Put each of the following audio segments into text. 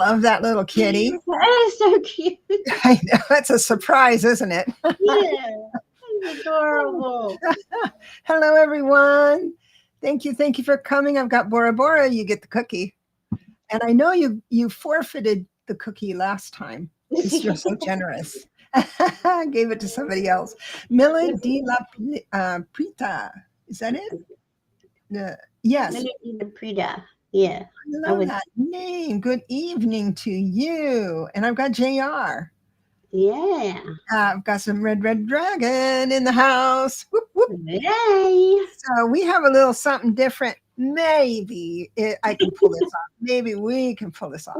love that little kitty. That is so cute. I know, it's a surprise, isn't it? Yeah, it's adorable. Hello, everyone. Thank you for coming. I've got Bora Bora. You get the cookie. And I know you forfeited the cookie last time. You're so generous. Gave it to somebody else. Mila de la Prita. Is that it? Yes. Maybe even Prida. Yeah. I love that name. Good evening to you. And I've got JR. Yeah. I've got some red dragon in the house. Whoop, whoop. Hey. So we have a little something different. Maybe I can pull this off. Maybe we can pull this off.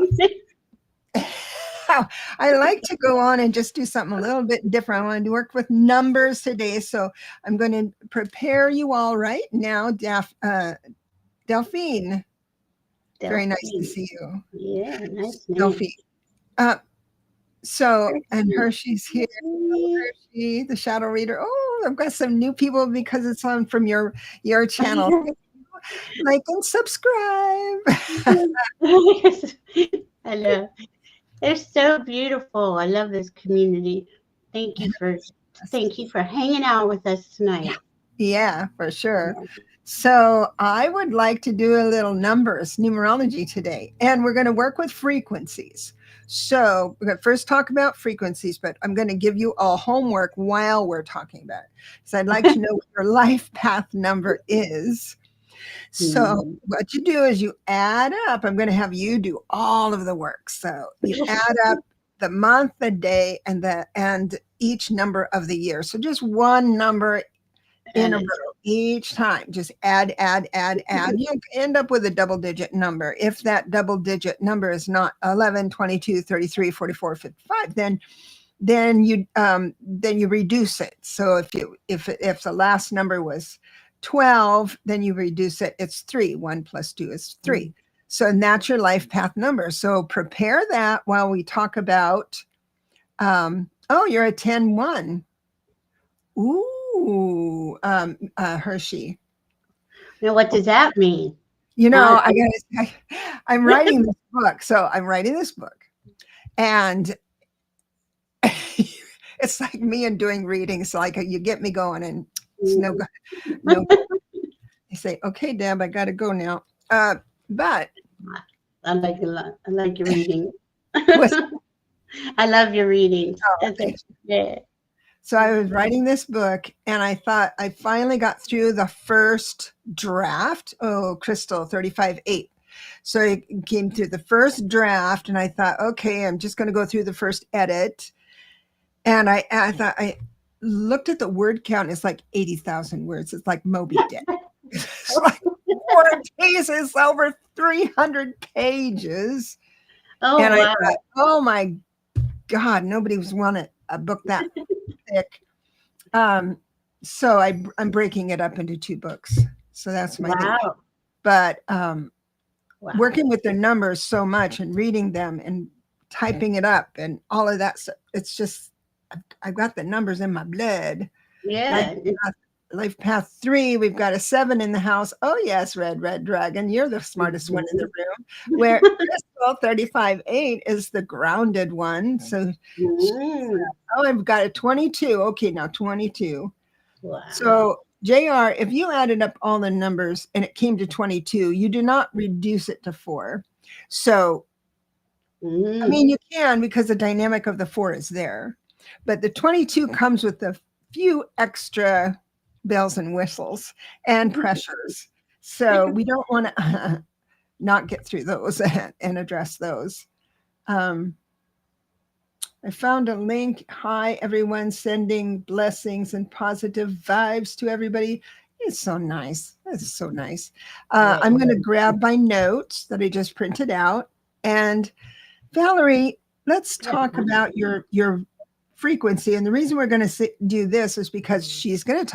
I like to go on and just do something a little bit different. I want to work with numbers today. So I'm going to prepare you all right now. Delphine. Very nice to see you. Yeah, nice name. Delphine. And Hershey's here. Hershey, the shadow reader. Oh, I've got some new people because it's on from your channel. Like and subscribe. I love. They're so beautiful. I love this community. Thank you for hanging out with us tonight. Yeah, for sure. So I would like to do a little numerology today, and we're going to work with frequencies. So we're going to first talk about frequencies, but I'm going to give you all homework while we're talking about it. So I'd like to know what your life path number is. So what you do is you add up. I'm going to have you do all of the work. So you add up the month, the day, and each number of the year. So just one number in a row each time. Just add. You end up with a double-digit number. If that double-digit number is not 11, 22, 33, 44, 55, then you reduce it. So if the last number was 12, then you reduce it. It's 3. 1 plus 2 is 3. So that's your life path number. So prepare that while we talk about. You're a 10-1. Ooh, Hershey. Now, what does that mean? I'm writing this book. So I'm writing this book, and it's like me and doing readings. Like you get me going, and it's no good. No good. You say, "Okay, Deb, I got to go now." But I like your reading. I love your reading. Oh, yeah. So I was writing this book, and I thought I finally got through the first draft. Oh, Crystal 35-8. So I came through the first draft, and I thought, okay, I'm just going to go through the first edit. And I thought, I looked at the word count. It's like 80,000 words. It's like Moby Dick. It's like 4 pages, over 300 pages. Oh, and wow. I thought, oh my God, nobody was wanting a book that thick. So I'm breaking it up into 2 books. So that's my thing. But working with the numbers so much and reading them and typing it up and all of that stuff, it's just I've got the numbers in my blood. Yeah. Life path 3, we've got a 7 in the house. Oh yes, red dragon, you're the smartest one in the room. Where Crystal 35-8 is the grounded one. So I've got a 22. Okay, now 22. Wow. So JR, if you added up all the numbers and it came to 22, you do not reduce it to 4. So I mean, you can, because the dynamic of the 4 is there, but the 22 comes with a few extra bells and whistles and pressures. So we don't want to not get through those and address those. I found a link. Hi, everyone, sending blessings and positive vibes to everybody. It's so nice. That's so nice. I'm going to grab my notes that I just printed out. And Valerie, let's talk about your frequency. And the reason we're going to do this is because we are going to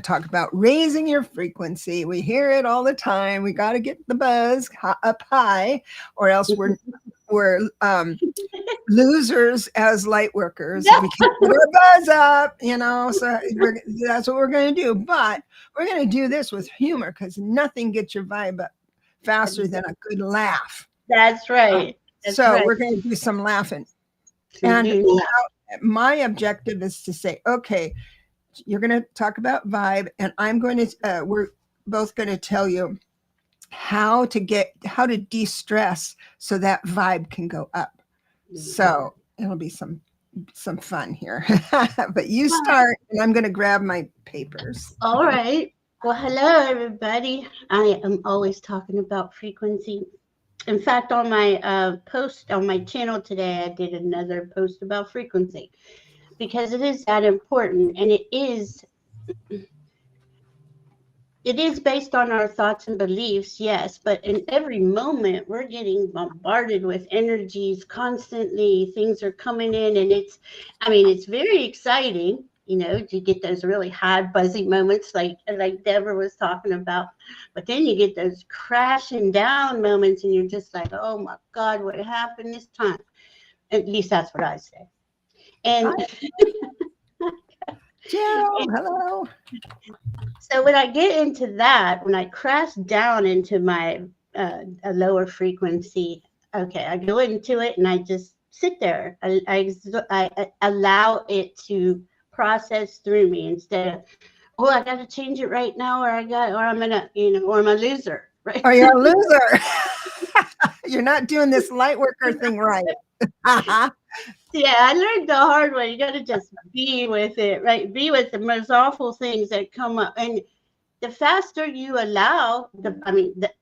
talk about raising your frequency. We hear it all the time. We got to get the buzz up high, or else we're losers as light workers. We can't put our buzz up, so that's what we're going to do. But we're going to do this with humor, because nothing gets your vibe up faster than a good laugh. That's right. That's So right. we're going to do some laughing. So And do that. my objective is to say, okay, you're going to talk about vibe, and I'm going to, we're both going to tell you how to de-stress so that vibe can go up. So it'll be some fun here. But you start, and I'm going to grab my papers. All right. Well, hello, everybody. I am always talking about frequency. In fact, on my post on my channel today, I did another post about frequency because it is that important, and it is based on our thoughts and beliefs, yes, but in every moment we're getting bombarded with energies constantly. Things are coming in, and it's very exciting, to get those really high buzzy moments like Deborah was talking about. But then you get those crashing down moments, and you're just like, oh my God, what happened this time? At least that's what I say. And Gerald, hello. so when I get into that, when I crash down into my a lower frequency, okay, I go into it and I just sit there. I allow it to process through me instead of, oh, I got to change it right now, or I'm gonna, or I'm a loser, right? Are you a loser? You're not doing this light worker thing right. Yeah, I learned the hard way. You got to just be with it, right? Be with the most awful things that come up, and the faster you allow,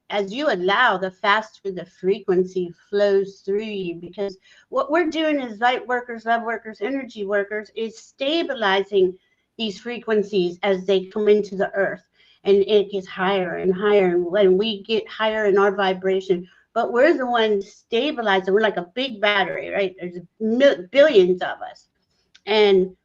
as you allow, the faster the frequency flows through you. Because what we're doing as light workers, love workers, energy workers, is stabilizing these frequencies as they come into the earth. And it gets higher and higher. And when we get higher in our vibration, but we're the ones stabilizing. We're like a big battery, right? There's billions of us. And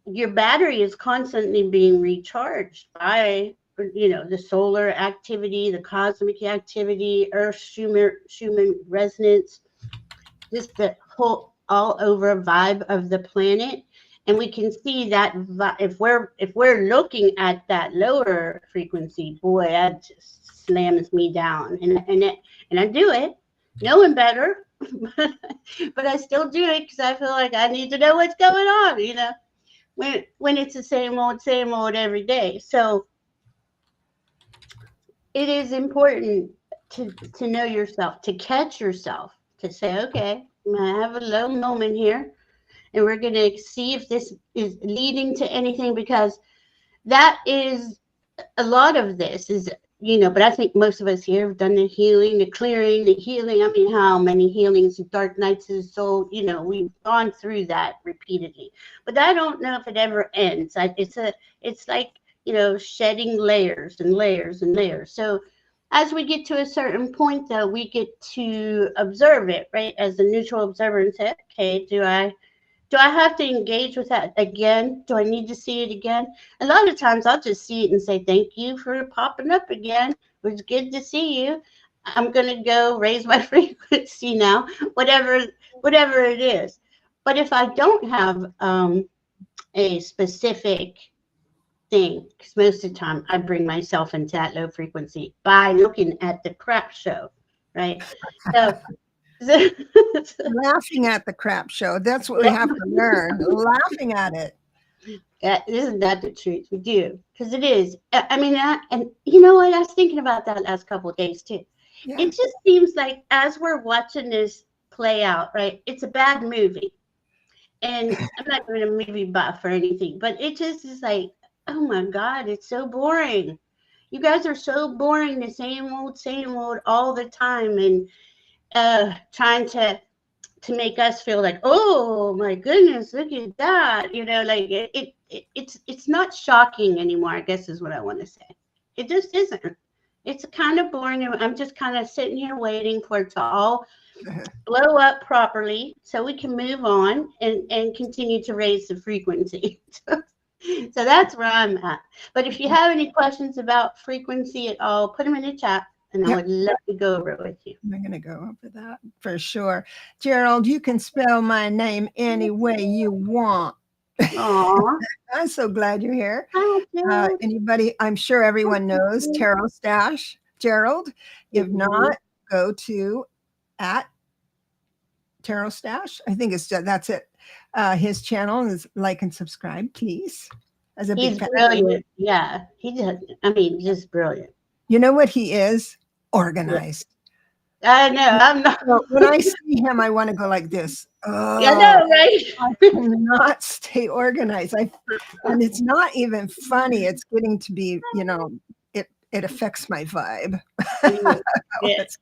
your battery is constantly being recharged by the solar activity, the cosmic activity, earth Schumann resonance, just the whole all over vibe of the planet. And we can see that if we're looking at that lower frequency, boy, that just slams me down. And I do it knowing better, but I still do it because I feel like I need to know what's going on, when it's the same old every day. So it is important to know yourself, to catch yourself, to say, okay, I'm gonna have a low moment here, and we're gonna see if this is leading to anything, because that is a lot of this is, but I think most of us here have done the healing, the clearing, the healing. I mean, how many healings, dark nights of the soul, we've gone through that repeatedly. But I don't know if it ever ends. It's like, shedding layers and layers and layers. So as we get to a certain point, though, we get to observe it, right? As a neutral observer, and say, okay, do I have to engage with that again? Do I need to see it again? A lot of times I'll just see it and say, thank you for popping up again. It was good to see you. I'm going to go raise my frequency now, whatever it is. But if I don't have a specific thing, because most of the time I bring myself into that low frequency by looking at the crap show, right? So, Laughing at the crap show. That's what we have to learn. Laughing at it. Isn't that the truth? We do, because it is. And you know what? I was thinking about that last couple of days too. Yeah. It just seems like as we're watching this play out, right? It's a bad movie, and I'm not doing a movie buff or anything, but it just is like, oh my God, it's so boring. You guys are so boring, the same old all the time, and trying to make us feel like, oh my goodness, look at that, like it's not shocking anymore, I guess is what I want to say. It just isn't. It's kind of boring, and I'm just kind of sitting here waiting for it to all blow up properly so we can move on and continue to raise the frequency. So that's where I'm at. But if you have any questions about frequency at all, put them in the chat, and I would love to go over it with you. I'm going to go over that for sure. Gerald, you can spell my name any way you want. Aww. I'm so glad you're here. Hi, Anybody, I'm sure everyone knows Tarot Stash, Gerald. If not, go to Tarot Stash. I think that's it. His channel is like and subscribe, please. As a big He's fan. brilliant. Yeah, he does. I mean, just brilliant. You know what he is? Yeah. Organized. I know. I'm not. So when I see him, I want to go like this. I Oh, know, right? I cannot stay organized. And it's not even funny. It's getting to be, it affects my vibe. Yeah, it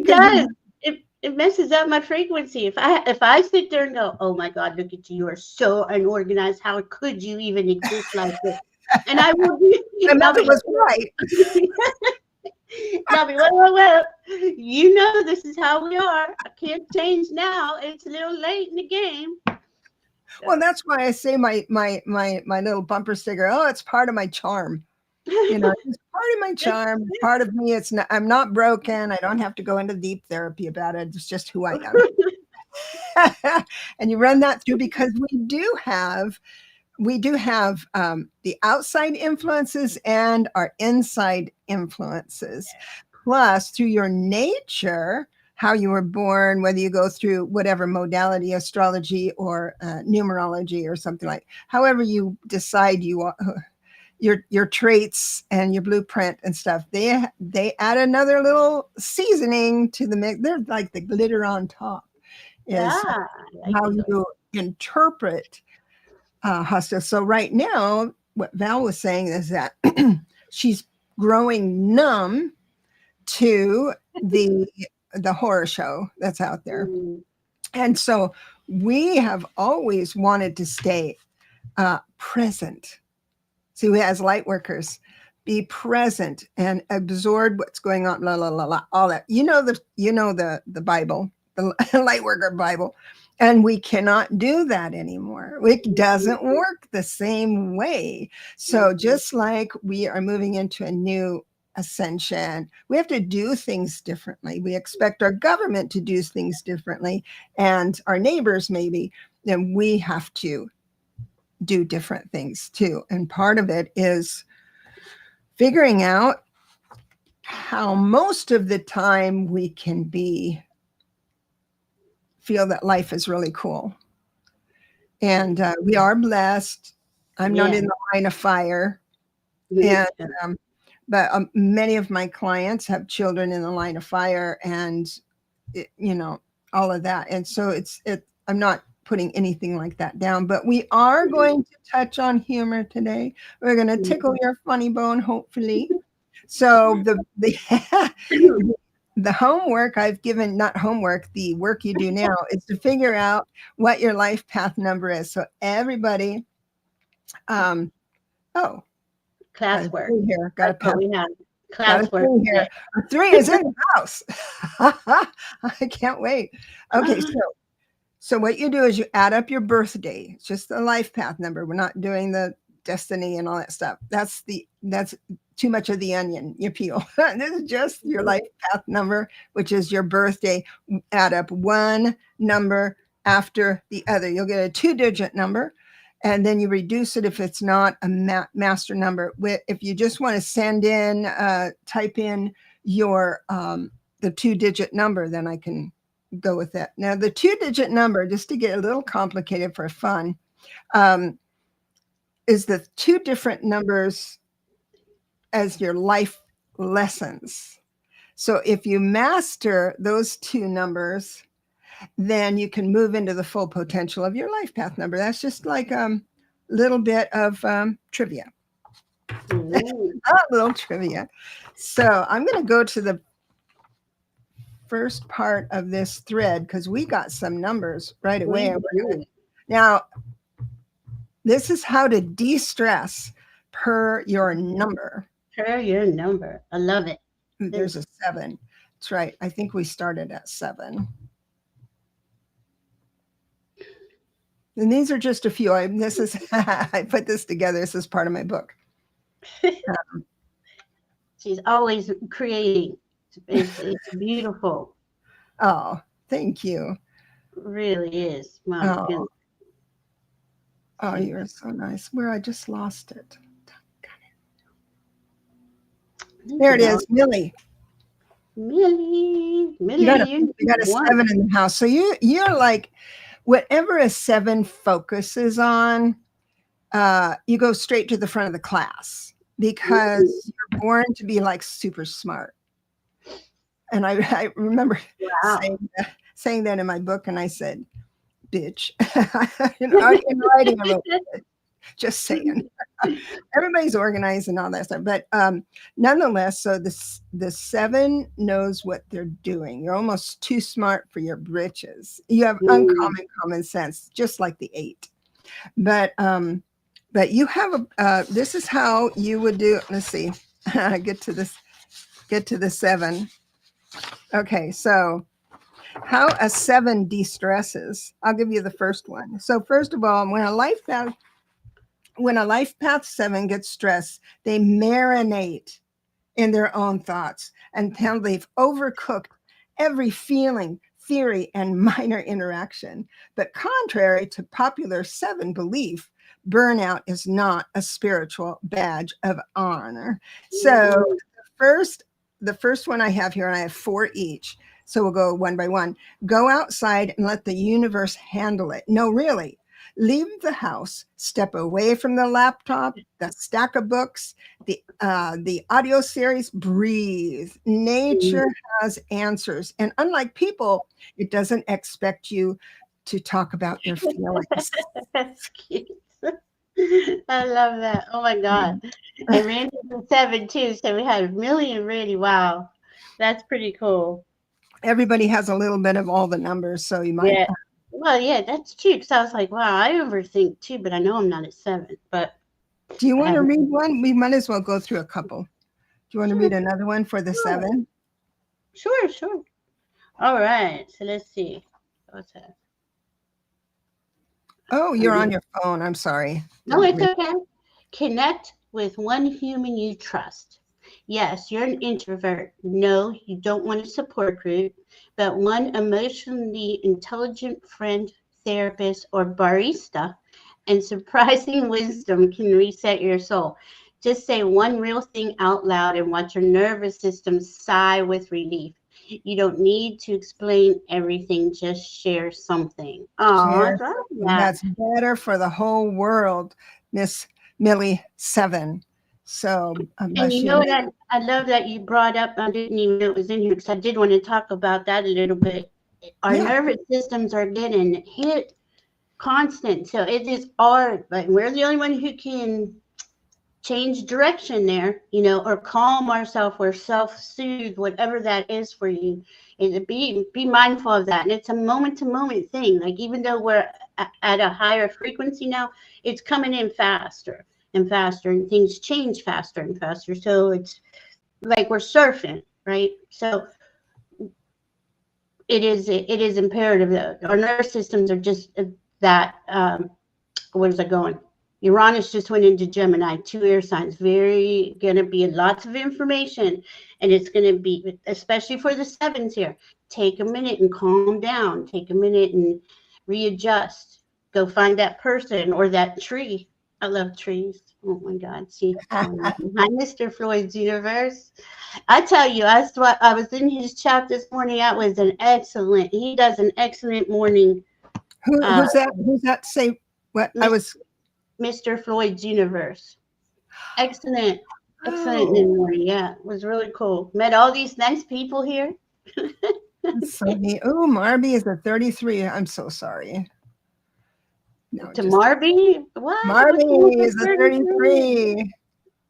Because does. It messes up my frequency. If I sit there and go, oh my God, look at you, you are so unorganized. How could you even exist like this? And I will be, my and I'll mother be was right. and I'll be, well, you know this is how we are. I can't change now. It's a little late in the game. Well, So. that's why I say my little bumper sticker. Oh, it's part of my charm. It's part of my charm. Part of me. It's not. I'm not broken. I don't have to go into deep therapy about it. It's just who I am. And you run that through because we do have the outside influences and our inside influences. Plus, through your nature, how you were born, whether you go through whatever modality, astrology or numerology or something like, however you decide your traits and your blueprint and stuff, they add another little seasoning to the mix. They're like the glitter on top. Is Yeah, I like how it. you interpret hostel. So right now, what Val was saying is that she's growing numb to the horror show that's out there. Mm, And so we have always wanted to stay present. See, we as light workers, be present and absorb what's going on, la la la la, all that. The Bible, the light worker Bible. And we cannot do that anymore. It doesn't work the same way. So just like we are moving into a new ascension, we have to do things differently. We expect our government to do things differently and our neighbors maybe. Then we have to do different things too. And part of it is figuring out how most of the time we can feel that life is really cool. And we are blessed. I'm not yeah. in the line of fire. And but many of my clients have children in the line of fire and all of that. And so I'm not putting anything like that down, but we are going to touch on humor today. We're going to tickle your funny bone, hopefully. So the homework I've given, not homework, the work you do now is to figure out what your life path number is. So everybody, got a Classwork. 3 here, got a That's what pen, we have. got a Classwork. 3 here. A 3 is in the house. I can't wait. Okay, so what you do is you add up your birthday. It's just the life path number. We're not doing the destiny and all that stuff. That's too much of the onion you peel. This is just your life path number, which is your birthday. Add up one number after the other. You'll get a 2-digit number, and then you reduce it if it's not a master number. If you just want to send in, type in your the 2-digit number, then I can go with that. Now, the 2-digit number, just to get a little complicated for fun, is the 2 different numbers as your life lessons. So if you master those 2 numbers, then you can move into the full potential of your life path number. That's just like a little bit of trivia. A little trivia. So I'm going to go to the first part of this thread because we got some numbers right away. Now, this is how to de-stress per your number. Per your number. I love it. There's a 7. That's right. I think we started at 7. And these are just a few. I put this together. This is part of my book. She's always creating. It's beautiful. Oh, thank you. It really is. My goodness. Oh, you're so nice. Where I just lost it. There it is, Millie. Millie, You got a you you got a one. 7 in the house. So you're like whatever a 7 focuses on, you go straight to the front of the class because you're born to be like super smart. And I remember Wow. saying that in my book, and I said, "Bitch," in writing. I wrote, "Just saying." Everybody's organized and all that stuff, but nonetheless, so the 7 knows what they're doing. You're almost too smart for your britches. You have Mm. uncommon common sense, just like the 8. But you have a. This is how you would do. Let's see. get to this. Get to the 7. Okay, so how a 7 de-stresses. I'll give you the first one. So first of all, when a life path 7 gets stressed, they marinate in their own thoughts until they've overcooked every feeling, theory, and minor interaction. But contrary to popular 7 belief, burnout is not a spiritual badge of honor. So Mm. first, the first one I have here, and I have 4 each. So we'll go one by one. Go outside and let the universe handle it. No, really. Leave the house, step away from the laptop, the stack of books, the audio series. Breathe. Mm. Nature has answers, and unlike people, it doesn't expect you to talk about your feelings. That's cute. I love that. Oh my God. And Randy's a 7 too, so we had Millie and Randy. Wow. That's pretty cool. Everybody has a little bit of all the numbers, so you might. Yeah. Well, yeah, that's true. Because I was like, wow, I overthink too, but I know I'm not a 7. But Do you I want to haven't. read one? We might as well go through a couple. Do you want to Sure, read another one for the sure, 7? sure. All right. So let's see. What's that? Oh, you're on your phone. I'm sorry. No, Didn't it's read. okay. Connect with one human you trust. Yes, you're an introvert. No, you don't want a support group, but one emotionally intelligent friend, therapist, or barista and surprising wisdom can reset your soul. Just say one real thing out loud and watch your nervous system sigh with relief. You don't need to explain everything, just share something. Oh, I Share love something that. that's better for the whole world, Miss Millie 7. So And bless you you. know what? I love that you brought up. I didn't even know it was in here because I did want to talk about that a little bit. Our Yeah, nervous systems are getting hit constant. So it is hard, but we're the only one who can change direction there, or calm ourselves or self-soothe, whatever that is for you. And be mindful of that. And it's a moment to moment thing. Like even though we're at a higher frequency now, it's coming in faster and faster, and things change faster and faster. So it's like we're surfing, right? So it is imperative that our nervous systems are just that. Where's that going? Uranus just went into Gemini, 2 air signs. Very going to be lots of information, and it's going to be, especially for the 7s here. Take a minute and calm down. Take a minute and readjust. Go find that person or that tree. I love trees. Oh my God! See, hi, Mr. Floyd's universe. I tell you, I was in his chat this morning. That was an excellent. He does an excellent morning. Uh, who's that? Who's that? Say what? I was. Mr. Floyd's universe. Excellent. Excellent Oh, in the morning. Yeah, it was really cool. Met all these nice people here. that's so neat. Oh, Marby is a 33. I'm so sorry. No, To just Marby? What? What's wrong Marby with is a 33? 33.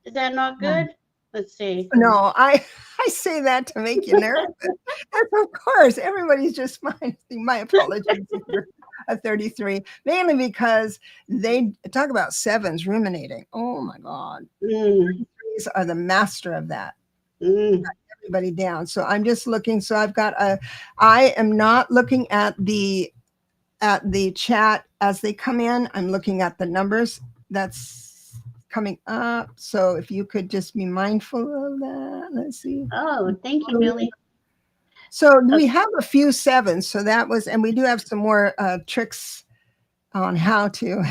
Is that not good? Let's see. No, I say that to make you nervous. And of course, everybody's just fine. My apologies if you're a 33, mainly because they talk about 7s ruminating. Oh my God. Mm, 33s are the master of that. mm. Everybody down. So I'm just looking. So I am not looking at the chat as they come in. I'm looking at the numbers that's coming up. So if you could just be mindful of that. Let's see. Oh, thank you, Millie. So Oh, we have a few 7s. So that was, and we do have some more tricks on how to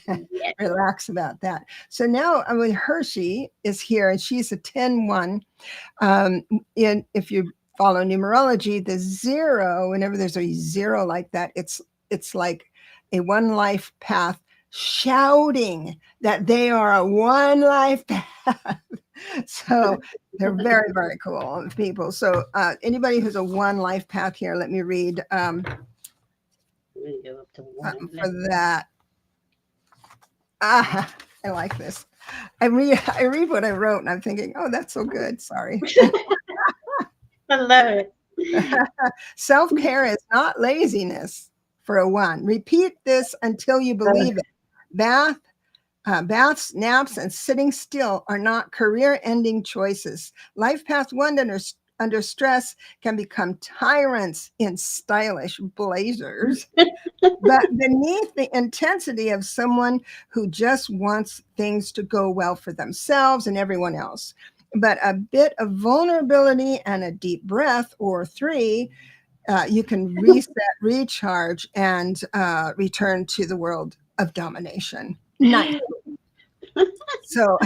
yeah. relax about that. So now Hershey is here, and she's a 10-1. And if you follow numerology, the zero, whenever there's a zero like that, it's like a one life path shouting that they are a one life path. So they're very, very cool people. So anybody who's a one life path here, let me read I'm gonna go up to one. for that. I like this. I read what I wrote and I'm thinking, oh, that's so good. Sorry. I love it. Self-care is not laziness for a one. Repeat this until you believe it. Baths, naps, and sitting still are not career-ending choices. Life path one under stress can become tyrants in stylish blazers. But beneath the intensity of someone who just wants things to go well for themselves and everyone else. But a bit of vulnerability and a deep breath or three, you can reset, recharge, and return to the world of domination. Nice. So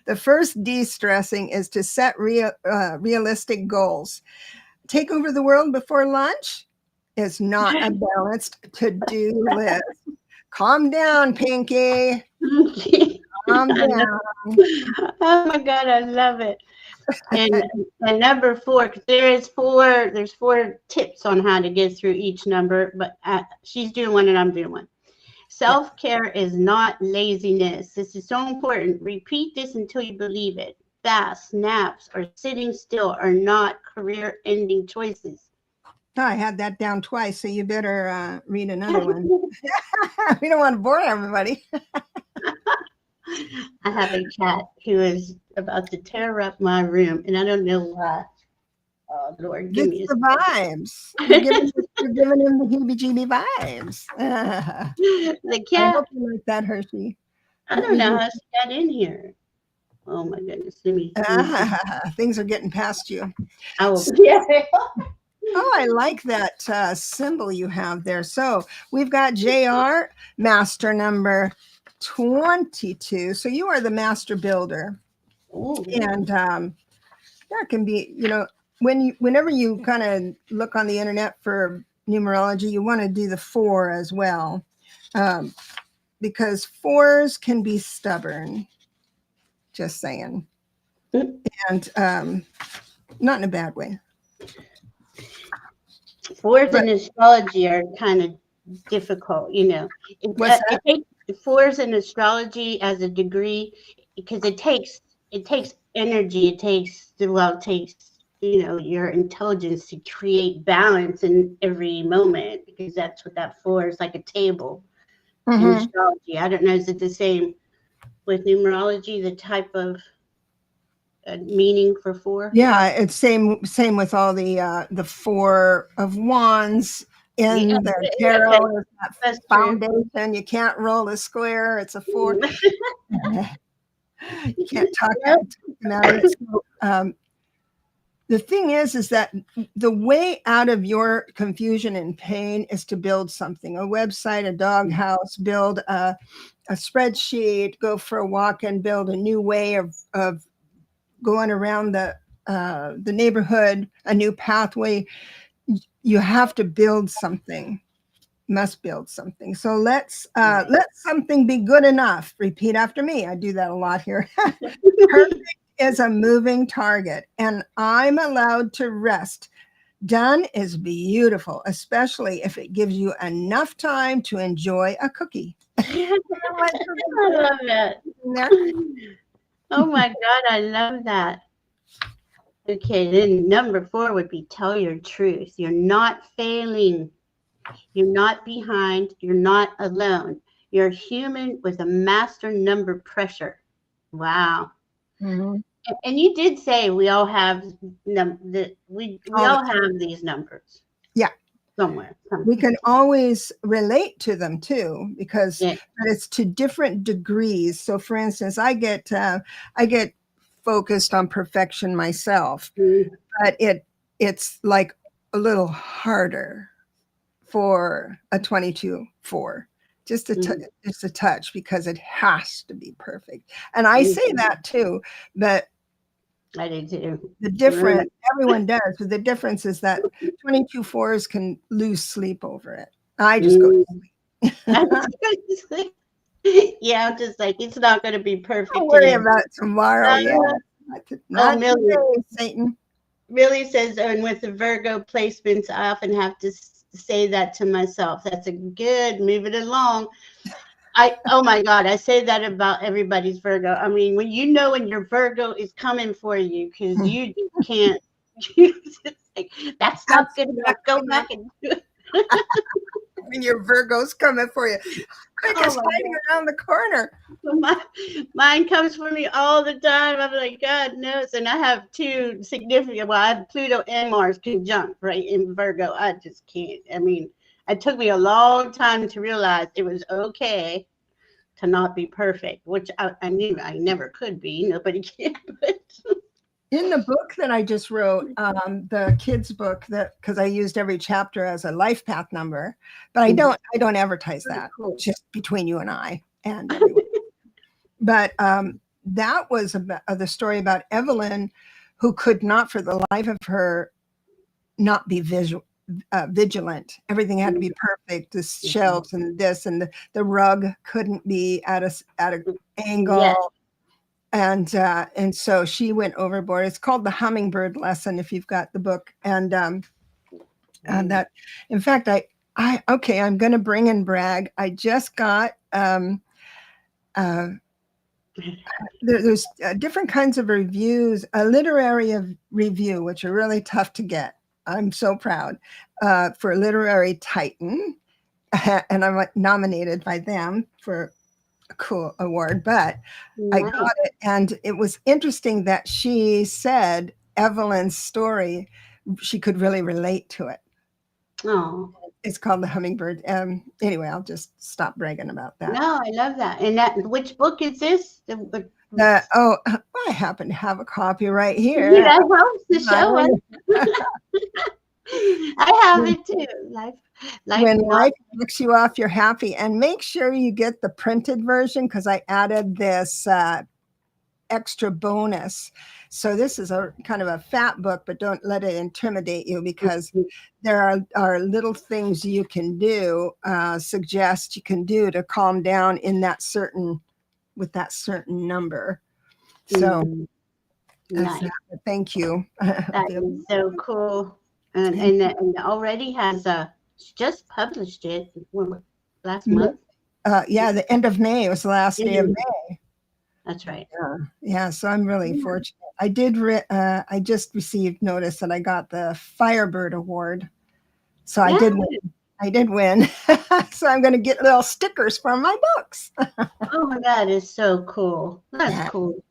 the first de-stressing is to set realistic goals. Take over the world before lunch is not a balanced to-do list. Calm down, Pinky. Calm down. Oh my God, I love it. And number four, because there's four tips on how to get through each number, but she's doing one and I'm doing one. Self-care is not laziness. This is so important. Repeat this until you believe it. Baths, naps, or sitting still are not career-ending choices. Oh, I had that down twice, so you better read another one. We don't want to bore everybody. I have a cat who is about to tear up my room, and I don't know why. Oh, Lord, give me the vibes. You're giving him the heebie-jeebie vibes. The cat. I hope you like that, Hershey. I don't know how she got in here. Oh my goodness, let me things are getting past you. Oh, yeah. Oh, I like that symbol you have there. So we've got JR, master number 22. So you are the master builder. Ooh. And that can be, whenever you kind of look on the internet for numerology, you want to do the 4 as well. Because 4s can be stubborn. Just saying. And not in a bad way. 4s in astrology are kind of difficult, What's that? It takes 4s in astrology as a degree because it takes energy. It takes your intelligence to create balance in every moment, because that's what that 4 is, like a table in astrology. I don't know, is it the same with numerology, the type of meaning for 4? Yeah, it's same with all the 4 of wands in the tarot. Okay. That's foundation. True. You can't roll a square. It's a 4. You can't talk out of it. So, the thing is that the way out of your confusion and pain is to build something, a website, a doghouse, build a spreadsheet, go for a walk and build a new way of going around the neighborhood, a new pathway. You have to build something, must build something. So let something be good enough. Repeat after me. I do that a lot here. Perfect is a moving target, and I'm allowed to rest. Done is beautiful, especially if it gives you enough time to enjoy a cookie. I love that. Oh my God, I love that. Okay, then number 4 would be tell your truth. You're not failing. You're not behind. You're not alone. You're human with a master number pressure. Wow. Mm-hmm. And you did say we all have we all have these numbers. Yeah. Somewhere. We can always relate to them too, because but it's to different degrees. So for instance, I get focused on perfection myself, but it's like a little harder for a 22-4, just a touch, because it has to be perfect. And I say that too, but I do too. The difference, everyone does, but the difference is that 22 fours can lose sleep over it. I just go to sleep. Yeah, I'm just like, it's not going to be Don't perfect worry today. about it tomorrow. Yeah. Oh, Not Millie, today, Satan. Millie says, and with the Virgo placements, I often have to say that to myself. That's a good, move it along. Oh my God, I say that about everybody's Virgo. I mean, when you know when your Virgo is coming for you, because you just can't, you just like, that's not That's good enough. Go exactly back and do it. when your Virgo's coming for you. Quick, Oh it's my hiding around the corner. My, mine comes for me all the time. I'm like, God knows. And I have two significant, well, I have Pluto and Mars conjunct, right, in Virgo. I just can't. I mean, it took me a long time to realize it was okay to not be perfect, which I knew I never could be. Nobody can. But In the book that I just wrote, the kids book, that because I used every chapter as a life path number, but I don't advertise that. cool. It's just between you and I and everyone. But that was about, the story about Evelyn, who could not for the life of her not be vigilant. Everything had to be perfect. The shelves and this and the rug couldn't be at an angle. Yes. And so she went overboard. It's called the Hummingbird Lesson if you've got the book. And that, in fact, I'm going to bring and brag. I just got there's different kinds of reviews, a literary review, which are really tough to get. I'm so proud for Literary Titan, and I'm nominated by them for a cool award. But I got it, and it was interesting that she said Evelyn's story, she could really relate to it. Oh. It's called The Hummingbird. Anyway, I'll just stop bragging about that. No, I love that. And which book is this? I happen to have a copy right here. Yeah, that helps to show us. I have it too. When life knocks you off, you're happy. And make sure you get the printed version because I added this extra bonus. So this is a kind of a fat book, but don't let it intimidate you because there are little things you can do, suggest you can do to calm down with that certain number. So nice. Thank you. That is so cool. And already has just published it last month. Yeah, the end of May. It was the last day of May. That's right. Yeah. So I'm really fortunate. I just received notice that I got the Firebird Award. So I did win. I did win. So I'm going to get little stickers for my books. Oh, that is so cool. That's cool.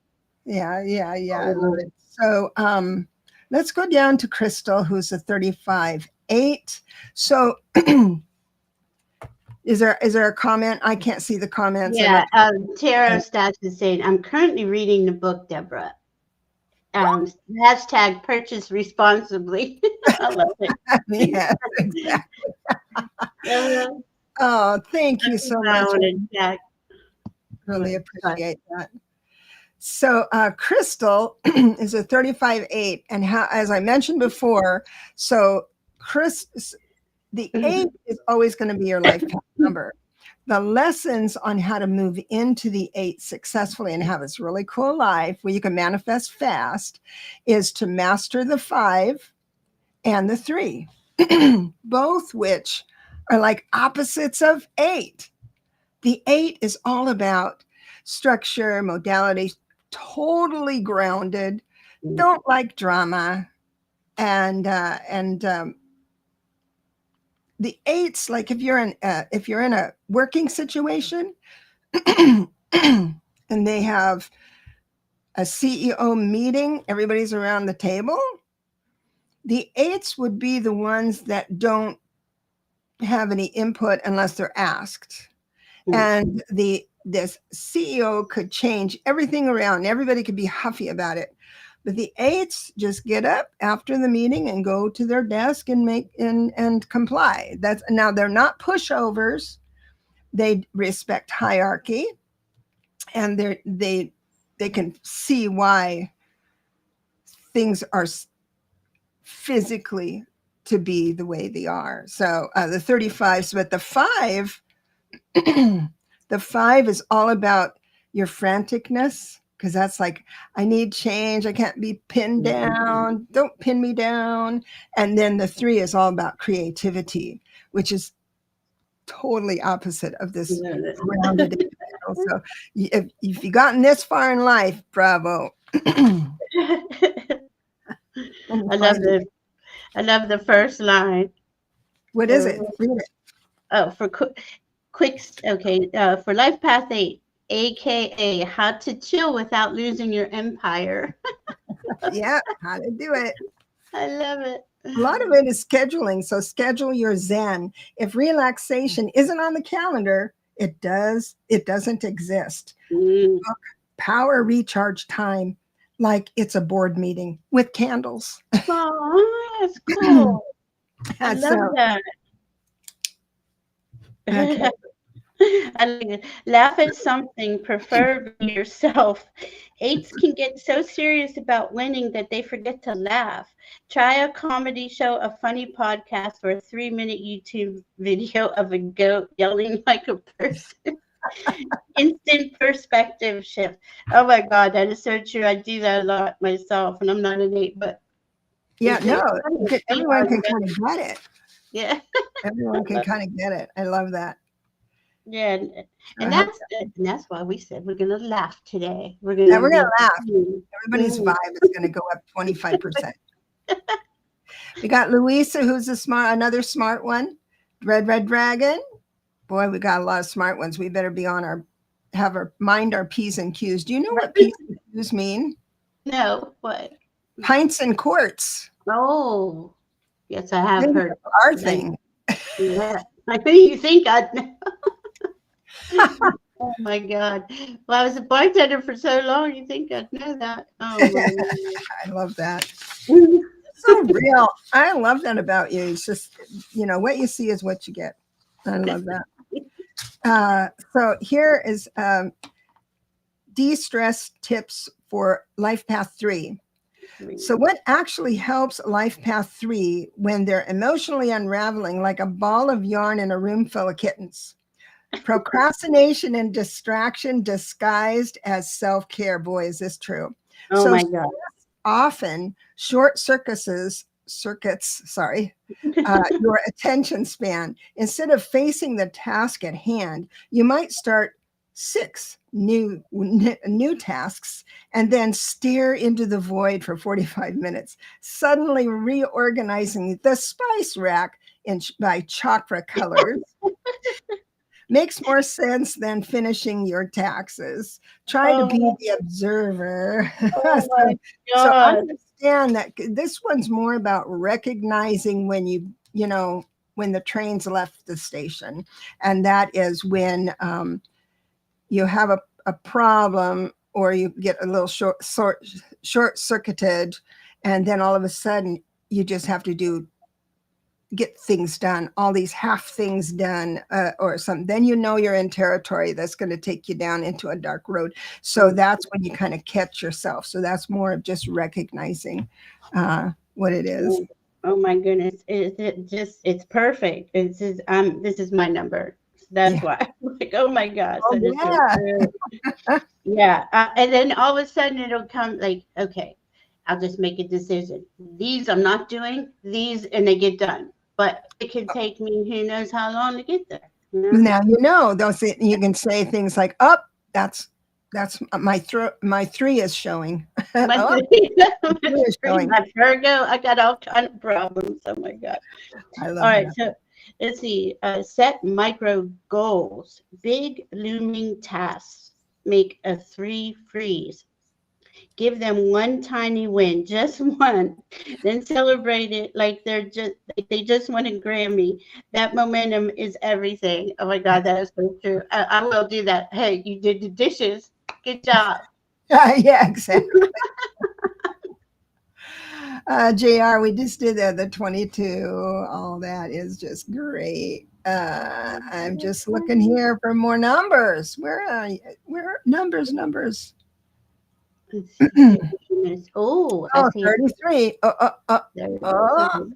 Yeah. I love it. So let's go down to Crystal, who's a 35-8. So is there a comment? I can't see the comments. Yeah, Tara Stats is saying, I'm currently reading the book, Deborah. Hashtag purchase responsibly. I love it. Yes, exactly. Oh, thank you so much. Really appreciate that. So Crystal is a 35-8. And as I mentioned before, so the 8 is always going to be your life path number. The lessons on how to move into the 8 successfully and have this really cool life where you can manifest fast is to master the 5 and the 3, both which are like opposites of 8. The 8 is all about structure, modality, totally grounded, don't like drama, and the 8s, like if you're in a working situation and they have a CEO meeting, everybody's around the table, the 8s would be the ones that don't have any input unless they're asked. And this CEO could change everything around. Everybody could be huffy about it. But the 8s just get up after the meeting and go to their desk and and comply. Now they're not pushovers. They respect hierarchy, and they can see why things are physically to be the way they are. So the 35s, but the 5, the 5 is all about your franticness, because that's like, I need change. I can't be pinned down. Don't pin me down. And then the 3 is all about creativity, which is totally opposite of this grounded individual. So if you've gotten this far in life, bravo. I love the first line. What is it? Read it. Oh, for for Life Path 8, aka how to chill without losing your empire. Yeah, how to do it. I love it. A lot of it is scheduling. So schedule your Zen. If relaxation isn't on the calendar, it doesn't exist. Book power recharge time like it's a board meeting with candles. Oh, that's cool. I love that. Okay. I like it. Laugh at something, preferably yourself. 8s can get so serious about winning that they forget to laugh. Try a comedy show, a funny podcast, or a 3-minute YouTube video of a goat yelling like a person. Instant perspective shift. Oh my God, that is so true. I do that a lot myself, and I'm not an 8, but yeah, no, everyone can kind of get it. Yeah. Everyone can kind of get it. I love that. Yeah, and that's why we said we're gonna laugh today. We're gonna laugh. Everybody's vibe is gonna go up 25%. We got Louisa, who's another smart one. Red Dragon. Boy, we got a lot of smart ones. We better be on mind our P's and Q's. Do you know what P's and Q's mean? No, what? Pints and quarts. Oh, yes, I have heard. Our thing. Yeah, I think you think I'd know. Oh my God. Well, I was a bartender for so long, you think I'd know that. Oh my God. I love that. So real. I love that about you. It's just, what you see is what you get. I love that. So here is de-stress tips for Life Path 3. So what actually helps Life Path 3 when they're emotionally unraveling like a ball of yarn in a room full of kittens? Procrastination and distraction disguised as self-care. Boy, is this true. Oh my God. Often short circuits, your attention span. Instead of facing the task at hand, you might start 6 new tasks and then stare into the void for 45 minutes, suddenly reorganizing the spice rack by chakra colors. Makes more sense than finishing your taxes. Try to be the observer. Oh my God. So understand that this one's more about recognizing when when the train's left the station. And that is when you have a problem or you get a little short-circuited, and then all of a sudden you just have to get things done, all these half things done or something. Then you're in territory that's going to take you down into a dark road. So that's when you kind of catch yourself. So that's more of just recognizing what it is. Oh my goodness. It's perfect. This is my number. That's why I'm like, oh my gosh. Oh, yeah. And then all of a sudden it'll come like, okay, I'll just make a decision. These I'm not doing, and they get done. But it can take me who knows how long to get there. Now you can say things like, that's my 3 is showing. My Virgo, I got all kind of problems. Oh my God. I love all right, that. so let's see. Set micro goals. Big looming tasks make a 3 freeze. Give them one tiny win, just one, then celebrate it like they just won a Grammy. That momentum is everything. Oh my God, that is so true. I will do that. Hey, you did the dishes. Good job. Yeah, exactly. JR, we just did the 22. All that is just great. I'm just looking here for more numbers. Where are you? Where numbers? Let's see. Oh, I Oh, see. 33. Uh. 33.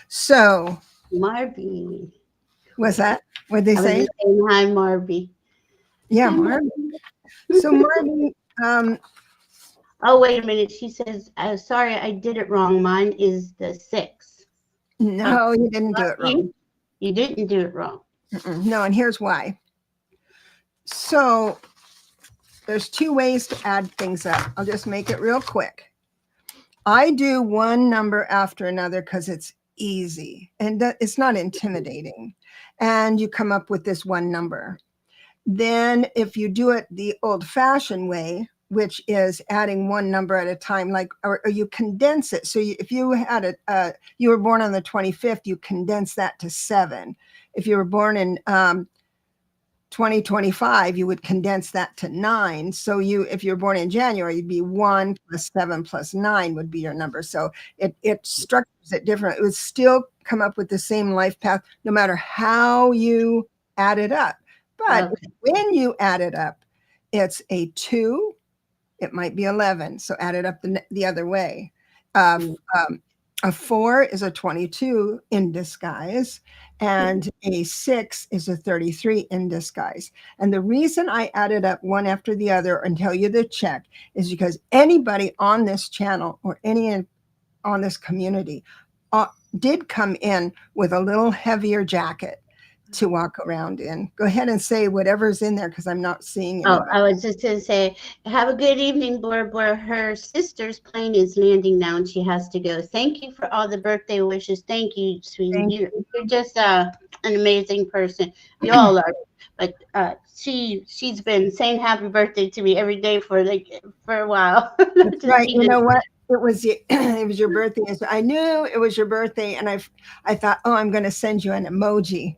So, Marby. was that what they I was say? just saying hi, Marby. Yeah, Hi, Marvin. Marby. So, Marvin, Oh, wait a minute. She says, sorry, I did it wrong. Mine is the 6. Oh, no, you didn't do it wrong. you didn't do it wrong. No, and here's why. So, there's two ways to add things up. I'll just make it real quick. I do one number after another because it's easy and it's not intimidating. And you come up with this one number. Then, if you do it the old fashioned way, which is adding one number at a time, like, or you condense it. So if you had you were born on the 25th, you condense that to 7. If you were born in 2025, you would condense that to 9. So if you're born in January, you'd be 1 plus 7 plus 9 would be your number. So it structures it different. It would still come up with the same life path, no matter how you add it up. But Okay. when you add it up, it's a 2, it might be 11. So add it up the other way. A 4 is a 22 in disguise, and a 6 is a 33 in disguise. And the reason I added up one after the other and tell you the check is because anybody on this channel or any on this community did come in with a little heavier jacket to walk around in. Go ahead and say whatever's in there because I'm not seeing Oh, anybody. I was just going to say, have a good evening, Bora. Her sister's plane is landing now and she has to go. Thank you for all the birthday wishes. Thank you, sweetie. Thank You're just an amazing person. We all are. But she's been saying happy birthday to me every day for a while. That's Just right. You keeping know what? It was it was your birthday. So I knew it was your birthday, and I thought, oh, I'm going to send you an emoji,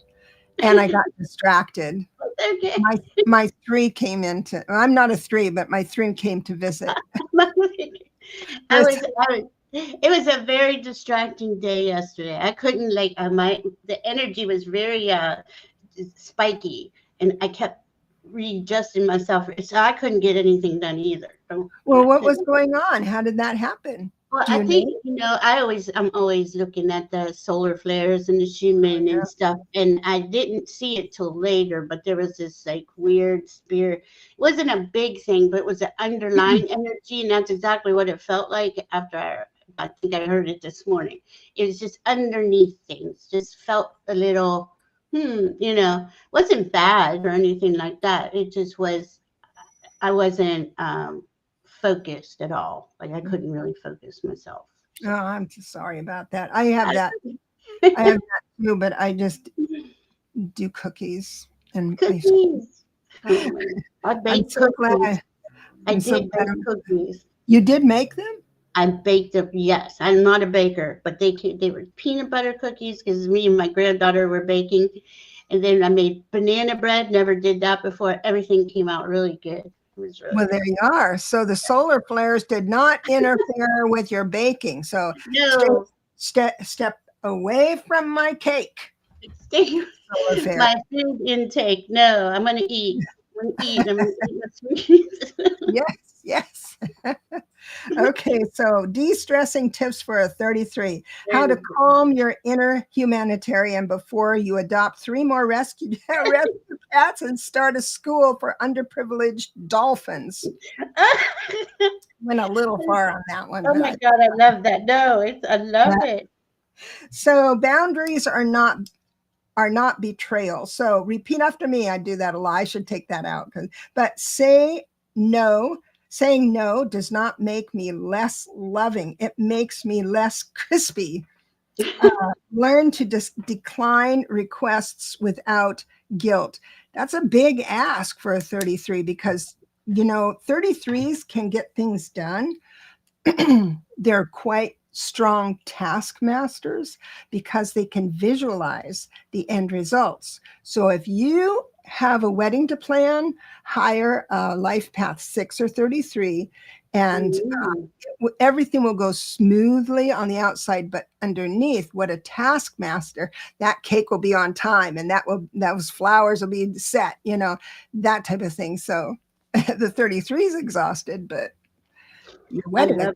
and I got distracted. okay. My 3 came into. I'm not a 3, but my 3 came to visit. I was, it was a very distracting day yesterday. I couldn't the energy was very spiky, and I kept readjusting myself, so I couldn't get anything done either. Well, what was going on? How did that happen? Well, Do I you think, know? I'm always looking at the solar flares and the Schumann and stuff, and I didn't see it till later, but there was this like weird spirit. It wasn't a big thing, but it was an underlying energy, and that's exactly what it felt like after I think I heard it this morning. It was just underneath things, just felt a little, wasn't bad or anything like that. It just was, I wasn't focused at all. Like I couldn't really focus myself. Oh, I'm so sorry about that. I have that. I have that too, but I just do cookies and Cookies. Oh my! I I'm baked so cookies. glad. I I'm so did glad. bake cookies. You did make them? I baked them. Yes, I'm not a baker, but they were peanut butter cookies because me and my granddaughter were baking, and then I made banana bread. Never did that before. Everything came out really good. It was really Well, good. there you are. So the solar flares did not interfere with your baking. So No, step away from my cake. stay Solar flare. my food intake. No, I'm gonna eat. I'm gonna eat. I'm gonna eat my sweets. Yes. Okay, so de-stressing tips for a 33. How to calm your inner humanitarian before you adopt 3 more rescue cats and start a school for underprivileged dolphins. Went a little far on that one, Oh but my God, I love that. No, I love it. so boundaries are not betrayal. So repeat after me. I do that a lot. I should take that out. But say no. Saying no does not make me less loving. It makes me less crispy. Learn to decline requests without guilt. That's a big ask for a 33 because, 33s can get things done. They're quite strong taskmasters because they can visualize the end results. So if you have a wedding to plan, hire a life path 6 or 33, and everything will go smoothly on the outside, but underneath, what a taskmaster, that cake will be on time, and those flowers will be set, that type of thing. So The 33 is exhausted, but you're I wedding love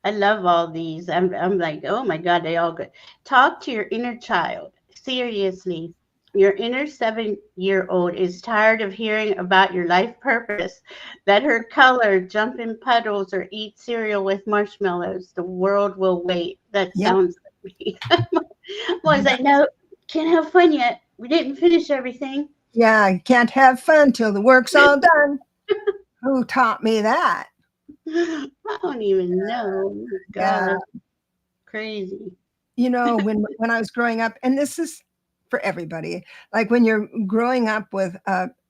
I love all these. I'm like, oh my God, they all good. Talk to your inner child. Seriously. Your inner 7-year-old is tired of hearing about your life purpose. Let her color, jump in puddles, or eat cereal with marshmallows. The world will wait. That Yep. sounds like me. I'm always like, no, can't have fun yet. We didn't finish everything. Yeah, you can't have fun till the work's all done. Who taught me that? I don't even know. Oh my God, Yeah. that's crazy. When I was growing up, and this is for everybody, like when you're growing up with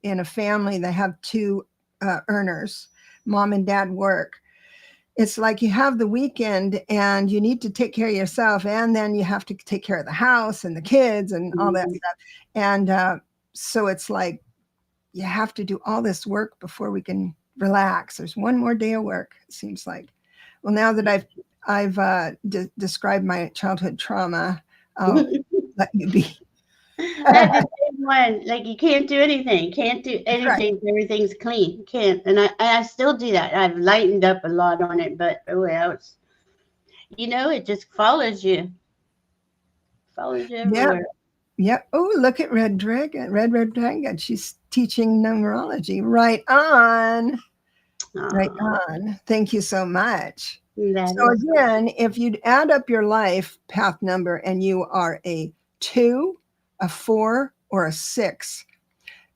in a family that have two earners, mom and dad work, it's like you have the weekend and you need to take care of yourself, and then you have to take care of the house and the kids and all that Mhm. stuff. And so it's like you have to do all this work before we can relax. There's one more day of work, it seems like. Well, now that I've described my childhood trauma, I'll let you be. I had the same one. Like you can't do anything. Can't do Right. anything. Everything's clean. Can't. And I still do that. I've lightened up a lot on it, but well, it just follows you. Follows you Yep. everywhere. Yep. Oh, look at Red Dragon. Red Dragon. She's teaching numerology. Right on. Right Oh, on. Thank you so much. that So is. again, if you'd add up your life path number and you are a 2, a 4, or a 6,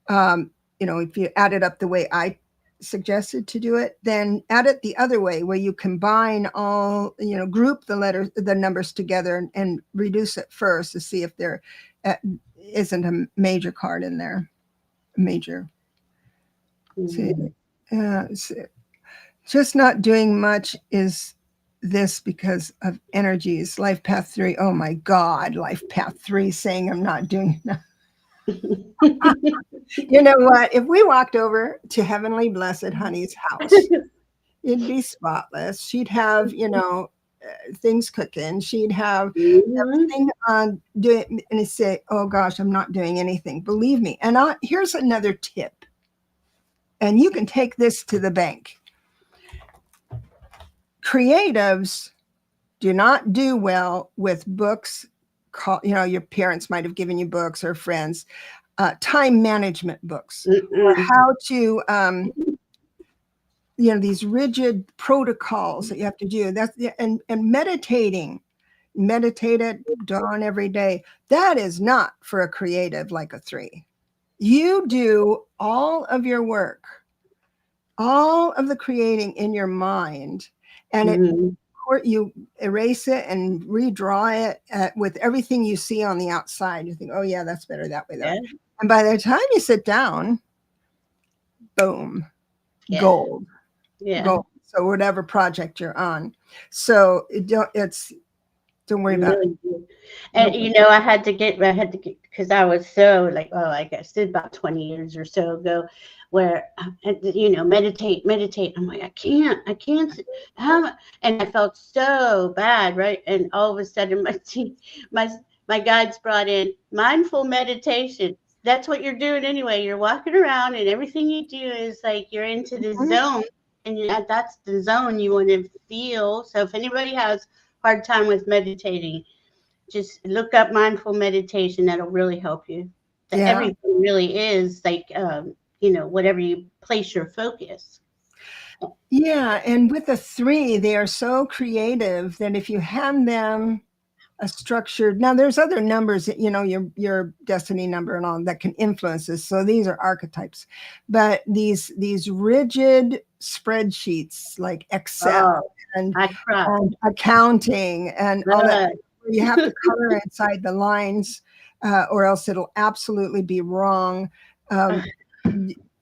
if you add it up the way I suggested to do it, then add it the other way where you combine all, group the numbers together and reduce it first to see if there uh, isn't a major card in there. Major. See, Mhm. just not doing much is this because of energies. Life path 3. Oh my God, life path 3 saying I'm not doing. You know what? If we walked over to Heavenly Blessed Honey's house, it'd be spotless. She'd have, things cooking. She'd have Mhm. everything on doing, and say, "Oh gosh, I'm not doing anything." Believe me. And here's another tip, and you can take this to the bank. Creatives do not do well with books. Your parents might have given you books or friends, time management books, or Mm-mm. how to these rigid protocols that you have to do. And meditate at dawn every day. That is not for a creative like a 3. You do all of your work, all of the creating in your mind, and Mhm. you erase it and redraw it with everything you see on the outside. You think, oh yeah, that's better that way, Yeah. and by the time you sit down, boom, Yeah. gold. Yeah. Goal. So whatever project you're on. So don't worry about Really good. And don't worry. I had to get because I was so like, oh, I guess it's about 20 years or so ago, where meditate. I'm like, I can't. How? And I felt so bad, right? And all of a sudden, my my guides brought in mindful meditation. That's what you're doing anyway. You're walking around, and everything you do is like you're into the Mhm. zone, and that's the zone you want to feel. So if anybody has hard time with meditating, just look up mindful meditation. That'll really help you. That Yeah. everything really is like, whatever you place your focus. Yeah. And with the 3, they are so creative that if you hand them a structured, now there's other numbers that, your destiny number and all that can influence this. So these are archetypes, but these rigid spreadsheets like Excel Oh, and, I cry. and accounting and all that, Good. where you have to color inside the lines, or else it'll absolutely be wrong. Um,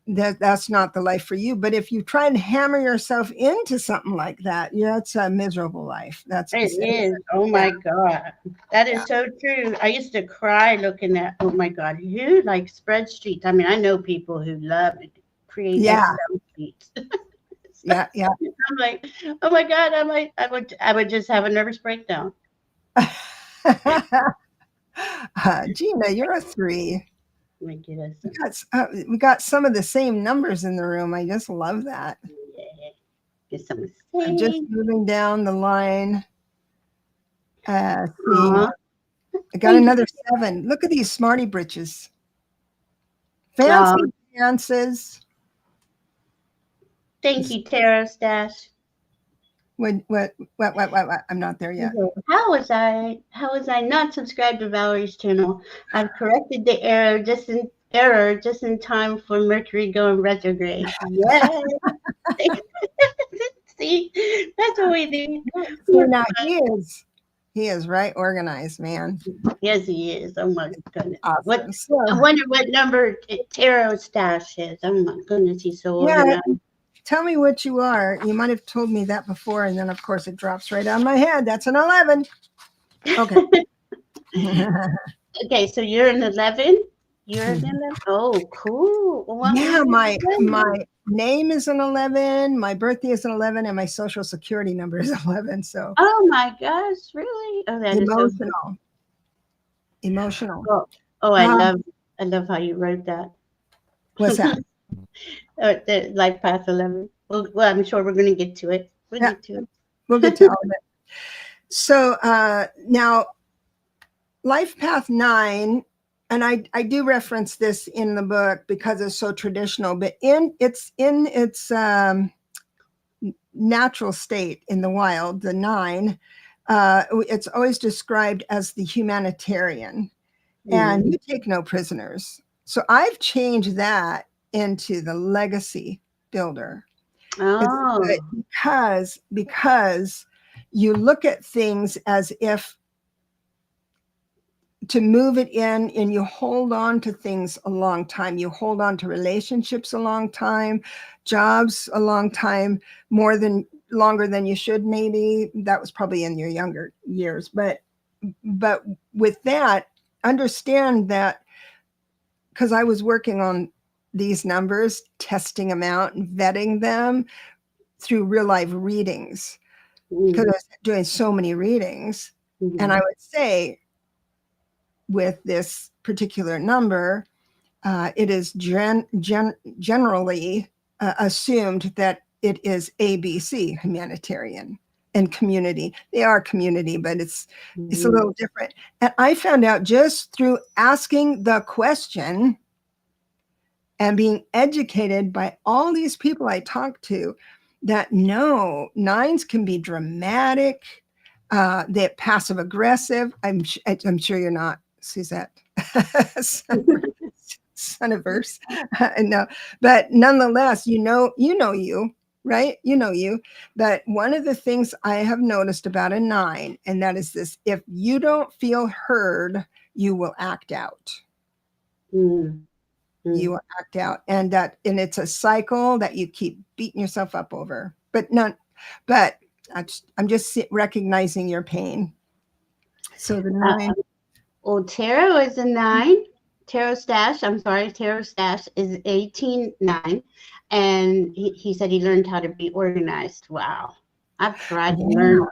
that's not the life for you. But if you try and hammer yourself into something like that, yeah, it's a miserable life. It is. Oh Yeah, my God. That yeah, is so true. I used to cry looking at, oh my God, who like spreadsheets? I mean, I know people who love to create yeah, Excel sheets. yeah, yeah. I'm like, oh my God, I would just have a nervous breakdown. Gina, you're a 3. Let me get us some. We got some of the same numbers in the room. I just love that. Yeah. Get some I'm just steak. moving down the line, seeing. Aw, I got thank you. another 7. Look at these smarty britches. Aw, Fancy dances. thank you, Tara Stash. What? I'm not there yet. Okay. How was I not subscribed to Valerie's channel? I've corrected the error just in time for Mercury going retrograde. Yes. See, that's what we do. So now he is right organized, man. Yes, he is. Oh my goodness. What? Awesome. So I wonder what number Taro Stash is. Oh my goodness, he's so yeah, organized. tell me what you are. You might have told me that before, and then of course it drops right on my head. That's an 11. Okay. Okay, so you're an 11. You're an 11. Oh, cool. What Yeah, was my it? name is an 11, my birthday is an 11, and my social security number is 11. So Oh my gosh, really? Oh, that is so cool. emotional. Oh, oh, I Um, love, I love how you wrote that. what's that? The Life Path 11. Well, I'm sure we're going to get to it. We'll Yeah, get to we'll get to all of it. So now, Life Path 9, and I do reference this in the book because it's so traditional, but in its natural state in the wild, the 9, it's always described as the humanitarian, and you take no prisoners. So I've changed that into the legacy builder. It's Oh, because you look at things as if to move it in, and you hold on to things a long time. You hold on to relationships a long time, jobs a long time, longer than you should. Maybe that was probably in your younger years, but with that, understand that, because I was working on these numbers, testing them out and vetting them through real life readings, because I was doing so many readings. And I would say, with this particular number, it is generally assumed that it is ABC, humanitarian, and community. They are community, but it's a little different. And I found out just through asking the question and being educated by all these people I talked to that no, 9s can be dramatic, they're passive aggressive. I'm sure you're not, Suzette. Soniverse. No, but nonetheless, you, right? You. But one of the things I have noticed about a 9, and that is this: if you don't feel heard, you will act out. You will act out, and it's a cycle that you keep beating yourself up over. But I'm just recognizing your pain. So the 9. Well, Taro is a 9. Taro Stash, I'm sorry, Taro Stash is 18-9. And he said he learned how to be organized. Wow. I've tried to learn.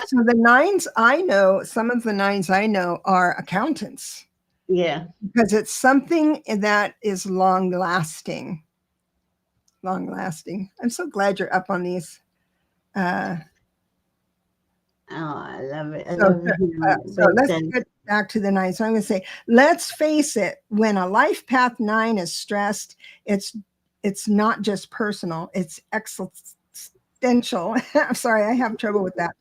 So the 9s I know, some of the 9s I know are accountants. Yeah. Because it's something that is long lasting. Long lasting. I'm so glad you're up on these. Oh, I love it. I So, love it. so let's get back to the 9. So I'm going to say, let's face it, when a life path 9 is stressed, it's not just personal, it's existential. I'm sorry, I have trouble with that.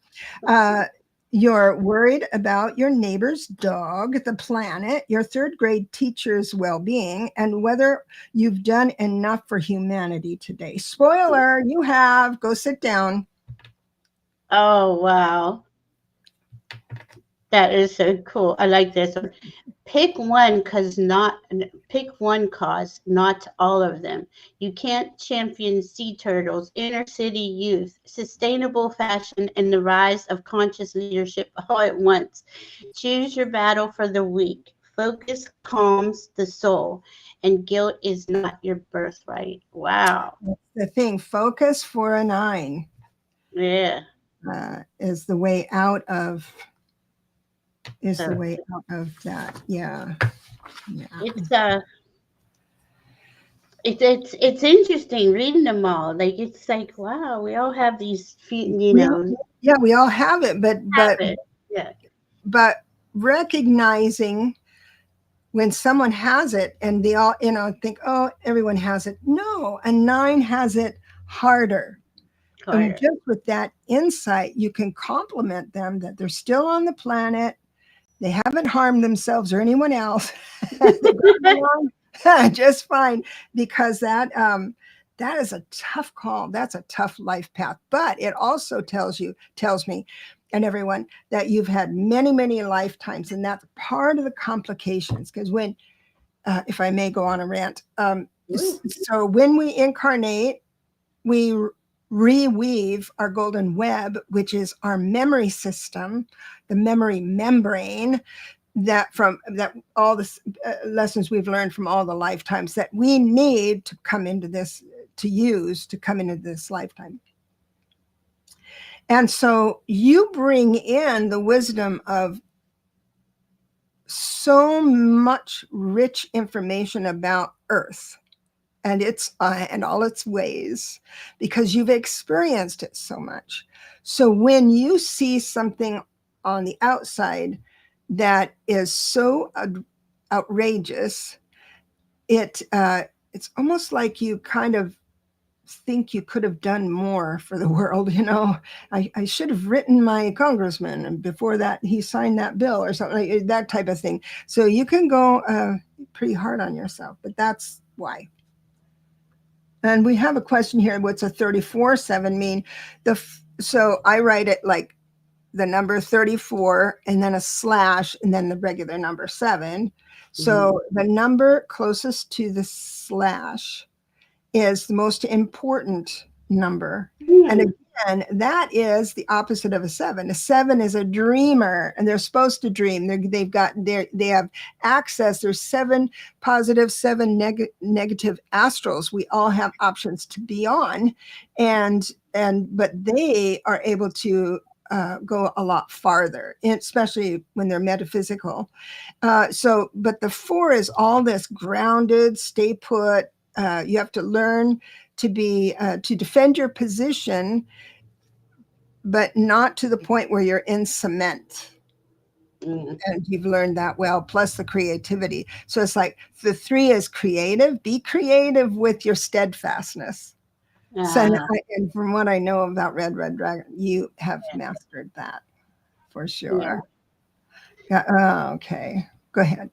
You're worried about your neighbor's dog, the planet, your 3rd grade teacher's well-being, and whether you've done enough for humanity today. Spoiler, you have. Go sit down. Oh, wow. That is so cool. I like this one. Pick one cause, not all of them. You can't champion sea turtles, inner city youth, sustainable fashion, and the rise of conscious leadership all at once. Choose your battle for the week. Focus calms the soul, and guilt is not your birthright. Wow. That's the thing. Focus for a 9 Yeah. is the way out of is the So way out of that. Yeah. Yeah. It's interesting reading them all. Like it's like wow, we all have these We all, yeah, we all have it, habits. Yeah. but recognizing when someone has it and they all, think, oh, everyone has it. No, a 9 has it harder. And Harder. just with that insight, you can compliment them that they're still on the planet. They haven't harmed themselves or anyone else. They've gone along just fine, because that is a tough call. That's a tough life path. But it also tells me, and everyone, that you've had many, many lifetimes, and that's part of the complications. Because when, if I may go on a rant, so when we incarnate, we reweave our golden web, which is our memory system, the memory membrane, that all the lessons we've learned from all the lifetimes that we need to come into this, to come into this lifetime. And so you bring in the wisdom of so much rich information about Earth and and all its ways, because you've experienced it so much. So when you see something on the outside that is so outrageous, it's almost like you kind of think you could have done more for the world. I should have written my congressman, and before that he signed that bill or something, like that type of thing. So you can go pretty hard on yourself, but that's why. And we have a question here. What's a 34-7 mean? So I write it like the number 34 and then a slash and then the regular number 7. So the number closest to the slash is the most important number. And again, that is the opposite of a 7. A 7 is a dreamer, and they're supposed to dream. They have access. There's 7 positive, 7 negative astrals. We all have options to be on, but they are able to go a lot farther, especially when they're metaphysical. But the 4 is all this grounded, stay put. You have to learn to defend your position, but not to the point where you're in cement. And you've learned that well, plus the creativity. So it's like the 3 is creative. Be creative with your steadfastness. So, and from what I know about Red Dragon, you have mastered that for sure. Yeah. Okay, go ahead.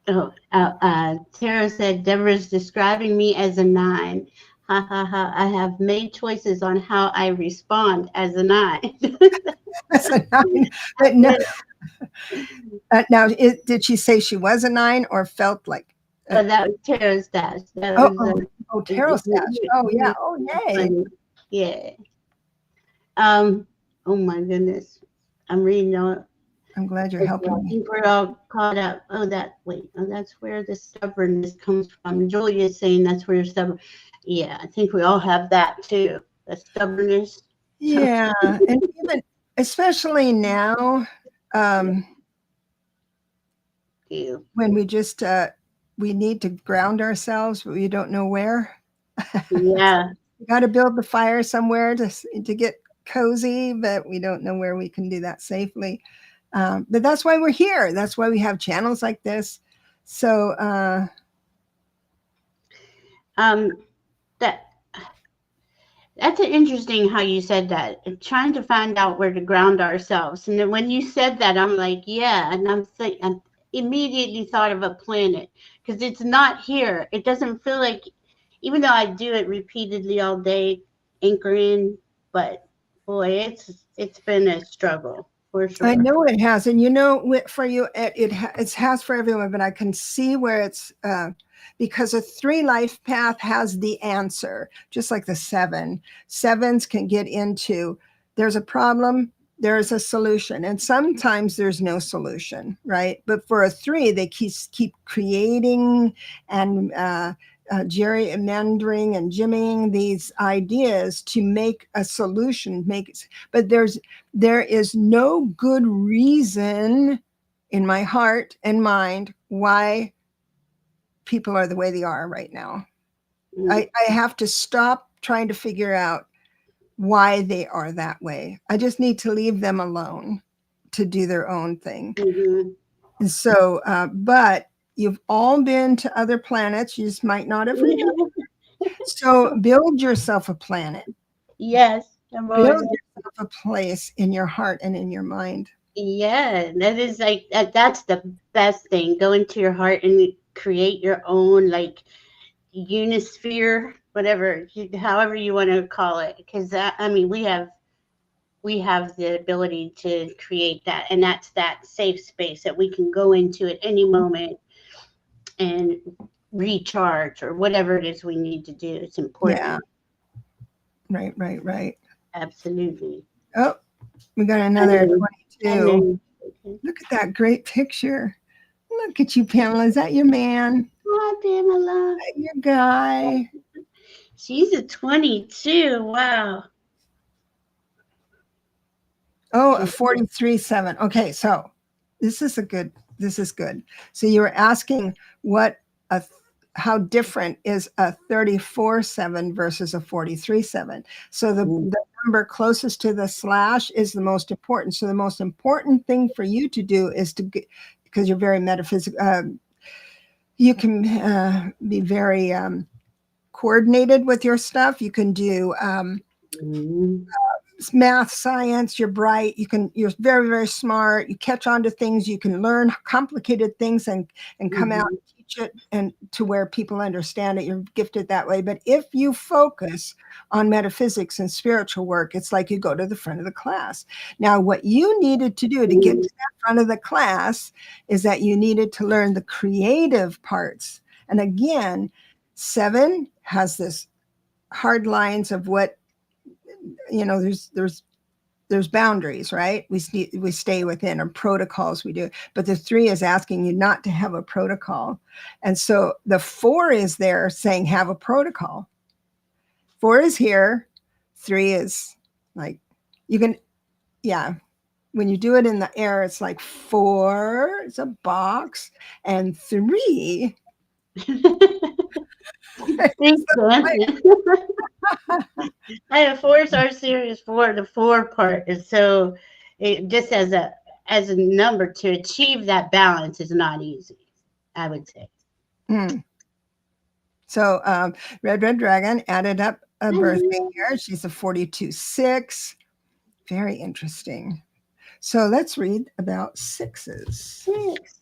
Tara said, Deborah's describing me as a 9. Ha ha ha. I have made choices on how I respond as a 9. As a 9. But no. Now, did she say she was a 9 or felt like? That was Tara's dash. Tara's dash. Oh, yeah. Oh, yay. Yeah. Oh, my goodness. I'm reading on. I'm glad you're helping me. I think we're all caught up. That's where the stubbornness comes from. Julia is saying that's where you're stubborn. Yeah, I think we all have that too. The stubbornness. Yeah, and even especially now, when we just we need to ground ourselves, but we don't know where. Yeah, we got to build the fire somewhere to get cozy, but we don't know where we can do that safely. But that's why we're here. That's why we have channels like this. So that's interesting how you said that. Trying to find out where to ground ourselves. And then when you said that, I'm like, yeah. And I immediately thought of a planet, because it's not here. It doesn't feel like, even though I do it repeatedly all day, anchor in, but boy, it's been a struggle for sure. I know it has. And for you, it has for everyone, but I can see where it's because a 3 life path has the answer, just like the 7. 7s can get into, there's a problem, there's a solution. And sometimes there's no solution, right? But for a 3, they keep creating and gerrymandering and jimmying these ideas to make a solution. But there is no good reason in my heart and mind why people are the way they are right now. I have to stop trying to figure out why they are that way. I just need to leave them alone to do their own thing. And so, but you've all been to other planets. You just might not have remembered. So build yourself a planet. Yes. Build yourself a place in your heart and in your mind. Yeah, that is like that's the best thing. Go into your heart and create your own like unisphere, whatever, however you want to call it. Because I mean, we have the ability to create that, and that's that safe space that we can go into at any moment and recharge or whatever it is we need to do. It's important. Yeah. Right. Absolutely. Oh, we got another 22. Look at that great picture. Look at you, Pamela. Is that your man? Hi, Pamela. Is that your guy? She's a 22. Wow. Oh, a 43-7. Okay, so this is good. So you were asking how different is a 34-7 versus a 43-7. So the number closest to the slash is the most important. So the most important thing for you to do is to get, because you're very metaphysical, you can be very coordinated with your stuff. You can do math, science, you're bright, you're very, very smart, you catch on to things, you can learn complicated things and come out and teach it and to where people understand it. You're gifted that way. But if you focus on metaphysics and spiritual work, it's like you go to the front of the class. Now, what you needed to do to get to that front of the class is that you needed to learn the creative parts. And again, 7 has this hard lines of what, there's boundaries, right? We stay within, or protocols we do. But the 3 is asking you not to have a protocol. And so the 4 is there saying have a protocol. 4 is here. 3 is like, you can, when you do it in the air, it's like 4 is a box, and 3 I have 4s are serious for the 4 part, and so it just as a number to achieve that balance is not easy, I would say. So Red Dragon added up a birthday here. She's a 42-6. Very interesting. So let's read about 6s. 6.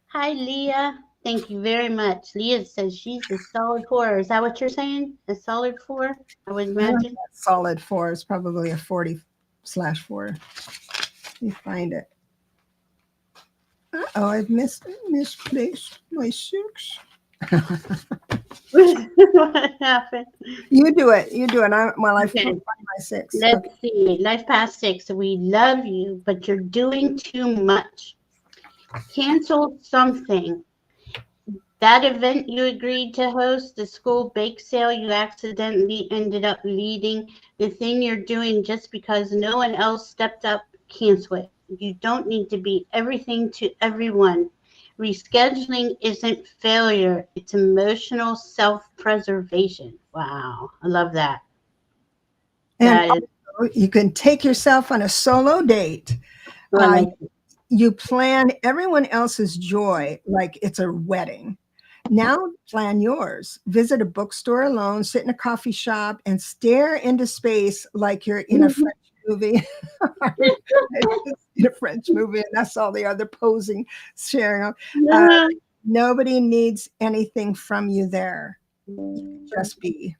Hi, Leah. Thank you very much. Leah says she's a solid 4. Is that what you're saying? A solid 4, I would imagine. Solid 4 is probably a 40/4. Let me find it. Uh-oh, I've misplaced my 6. What happened? You do it. While I find my 6. Let's see. Life past 6. We love you, but you're doing too much. Cancel something. That event you agreed to host, the school bake sale you accidentally ended up leading, the thing you're doing just because no one else stepped up, cancel it. You don't need to be everything to everyone. Rescheduling isn't failure. It's emotional self-preservation. Wow. I love that. And also, you can take yourself on a solo date. You plan everyone else's joy like it's a wedding. Now plan yours. Visit a bookstore alone, sit in a coffee shop, and stare into space like you're in a French movie. In a French movie, and that's all they are. They're posing, sharing. Nobody needs anything from you there. Just be.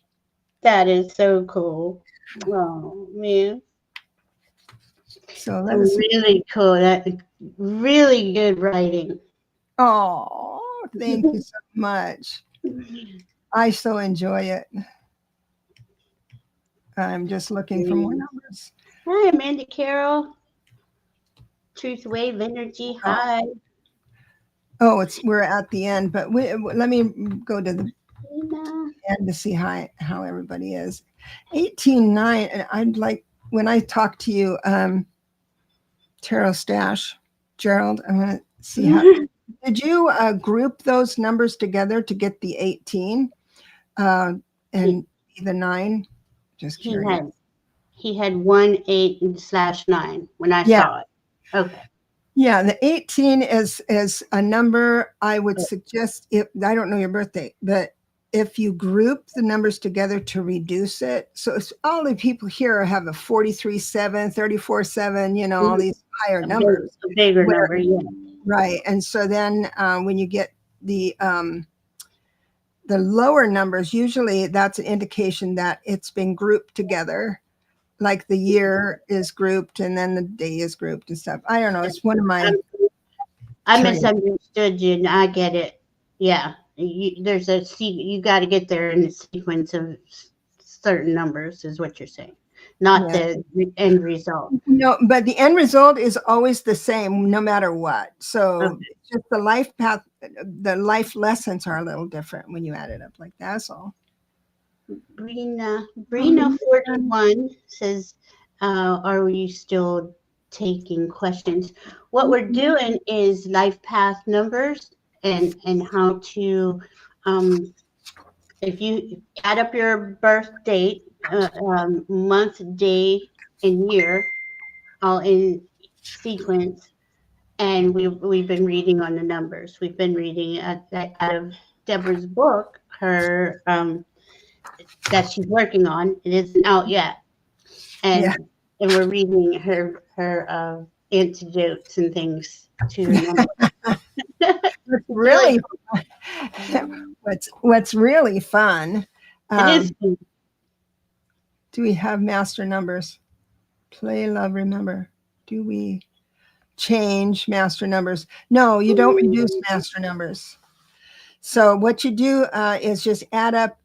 That is so cool. Oh, man. So that is really cool. That really good writing. Oh, thank you so much. I so enjoy it. I'm just looking for more numbers. Hi, Amanda Carroll. Truth Wave Energy. Hi. Oh, we're at the end, but let me go to the and to see how everybody is. 18-9, and I'd like, when I talk to you, Tarot Stash, Gerald, I want to see how, did you group those numbers together to get the 18 and the 9? Just curious. He had 1, 8/9 when I saw it. Okay. Yeah, the 18 is a number I would suggest. If I don't know your birthday, but if you group the numbers together to reduce it, so it's, all the people here have a 43-7, 34-7, you know, all these higher numbers. A bigger number, yeah. Right, and so then when you get the lower numbers, usually that's an indication that it's been grouped together. Like the year is grouped and then the day is grouped and stuff. I don't know. It's one of my. I misunderstood you, and I get it. Yeah, there's you got to get there in a sequence of certain numbers, is what you're saying, not the end result. No, but the end result is always the same, no matter what. So just the life path, the life lessons are a little different when you add it up like that. That's all. Brina 41 says, are we still taking questions? What we're doing is life path numbers and how to, if you add up your birth date, month, day, and year, all in sequence, and we've been reading on the numbers. We've been reading out of Debra's book, her that she's working on. It isn't out yet, and we're reading her antidotes and things to remember. Really, what's really fun. It is. Do we have master numbers? Play, love, remember. Do we change master numbers? No, you don't reduce master numbers. So what you do is just add up.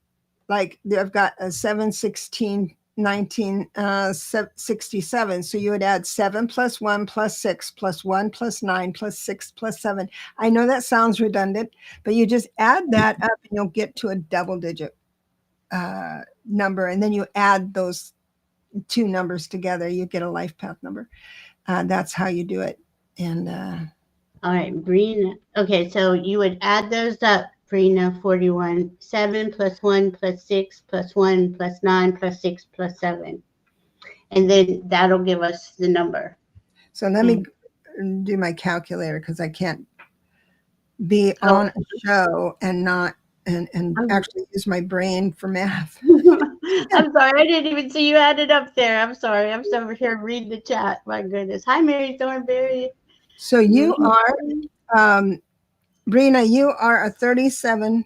Like I've got a 7, 16, 19, 67. So you would add 7 plus 1 plus 6 plus 1 plus 9 plus 6 plus 7. I know that sounds redundant, but you just add that up and you'll get to a double digit number. And then you add those two numbers together, you get a life path number. That's how you do it. And all right, Brina. Okay, so you would add those up. Brina 41, 7 plus 1 plus 6 plus 1 plus 9 plus 6 plus 7. And then that'll give us the number. So let me do my calculator because I can't be on a show and not and actually use my brain for math. I'm sorry, I didn't even see you added up there. I'm sorry. I'm over here reading the chat. My goodness. Hi, Mary Thornberry. So you are Brina, you are a 37-1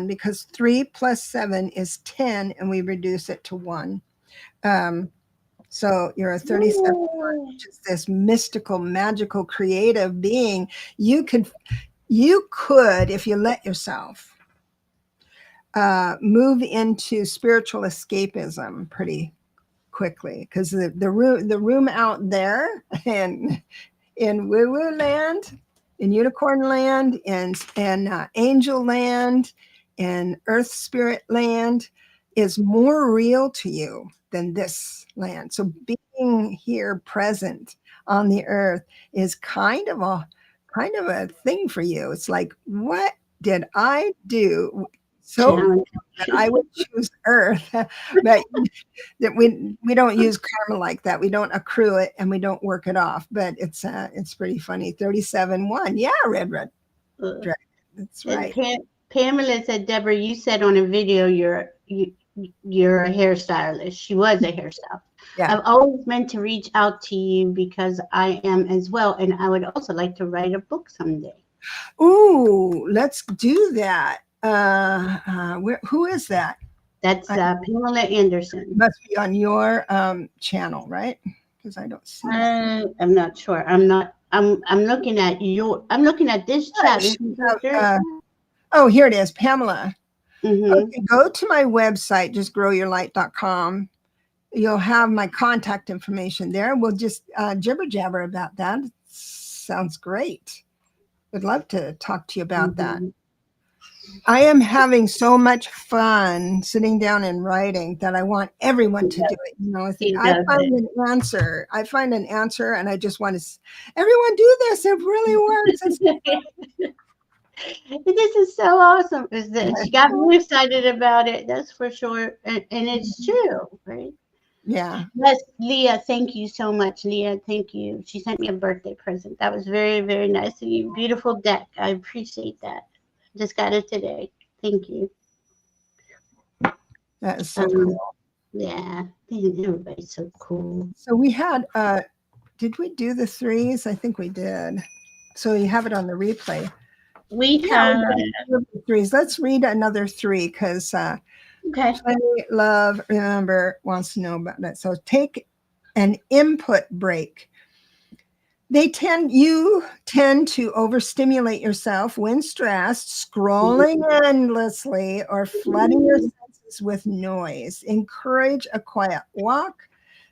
because 3 plus 7 is 10 and we reduce it to 1. So you're a 37-1, which is this mystical, magical, creative being. You could, if you let yourself, move into spiritual escapism pretty quickly because the room out there and in woo-woo land, in unicorn land, and angel land, and earth spirit land is more real to you than this land. So being here present on the earth is kind of a thing for you. It's like, what did I do so that I would choose earth? But that we don't use karma like that. We don't accrue it and we don't work it off. But it's pretty funny. 37-1. Yeah, red. That's right. Pamela said, Deborah, you said on a video you're a hairstylist. She was a hairstylist. Yeah. I've always meant to reach out to you because I am as well, and I would also like to write a book someday. Ooh, let's do that. Who is that? That's Pamela Anderson. Must be on your channel, right? Because I don't see that. I'm not sure. I'm looking at I'm looking at this chat. Oh, here it is, Pamela. Okay, go to my website, justgrowyourlight.com. You'll have my contact information there. We'll just jibber jabber about that. Sounds great. Would love to talk to you about that. I am having so much fun sitting down and writing that I want everyone to do it. She I does find it. an answer. I find an answer, and I just want to. Everyone do this. It really works. It's This is so awesome. She got me excited about it. That's for sure, and it's true, right? yeah, Yes, Leah, thank you so much, Leah. Thank you. She sent me a birthday present. That was very, very nice of you. Beautiful deck. I appreciate that. Just got it today. Thank you. that is so Um, cool. yeah, everybody's so cool. So we had. Did we do the threes? I think we did. So you have it on the replay. We Yeah, have we got the threes. Let's read another three because okay. play, love, remember, wants to know about that. So take an input break. You tend to overstimulate yourself when stressed, scrolling endlessly, or flooding your senses with noise. Encourage a quiet walk,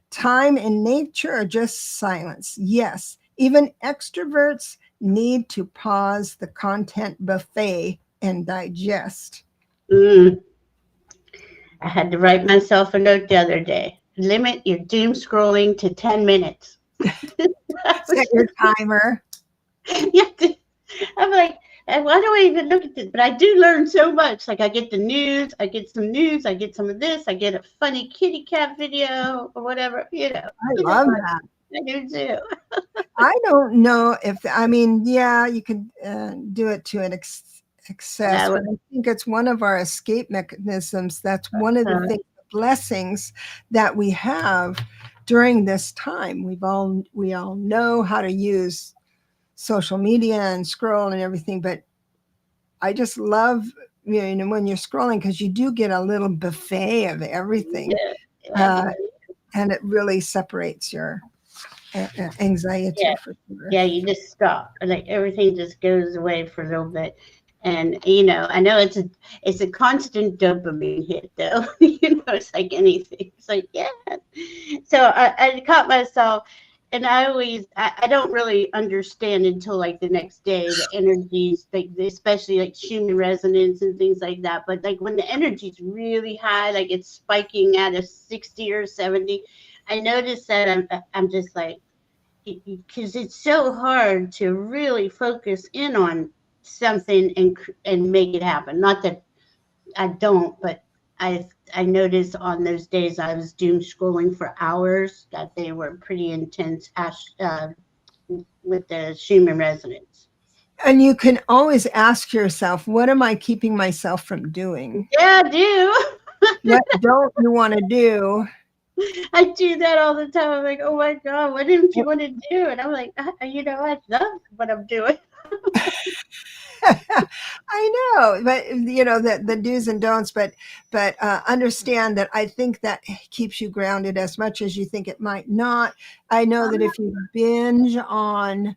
time in nature, or just silence. Yes, even extroverts need to pause the content buffet and digest. Mm, I had to write myself a note the other day. Limit your doom scrolling to 10 minutes. That Set was your timer. yeah, I'm like, why do I even look at this? But I do learn so much. Like I get the news, I get some news, I get some of this, I get a funny kitty cat video or whatever. I love that. I do too. I don't know if, I mean, yeah, you could do it to an But excess, but I think it's one of our escape mechanisms. That's one of the uh, things, the blessings that we have during this time. We all know how to use social media and scroll and everything, but I just love, when you're scrolling because you do get a little buffet of everything, yeah, uh, yeah, and it really separates your yeah, anxiety for sure. yeah. You just stop, like everything just goes away for a little bit. And I know it's a constant dopamine hit, though. It's like anything. It's like yeah. So I caught myself, and I don't really understand until like the next day the energies, like especially like human resonance and things like that. But like when the energy's really high, like it's spiking at a 60 or 70, I noticed that I'm just like because it's so hard to really focus in on something and make it happen. Not that I don't, but I noticed on those days I was doom scrolling for hours that they were pretty intense with the Schumann resonance. And you can always ask yourself, what am I keeping myself from doing? Yeah, I do. What don't you want to do? I do that all the time. I'm like, oh my God, what didn't you want to do? And I'm like, I love what I'm doing. I know, but the do's and don'ts, but understand that I think that keeps you grounded as much as you think it might not. I know that if you binge on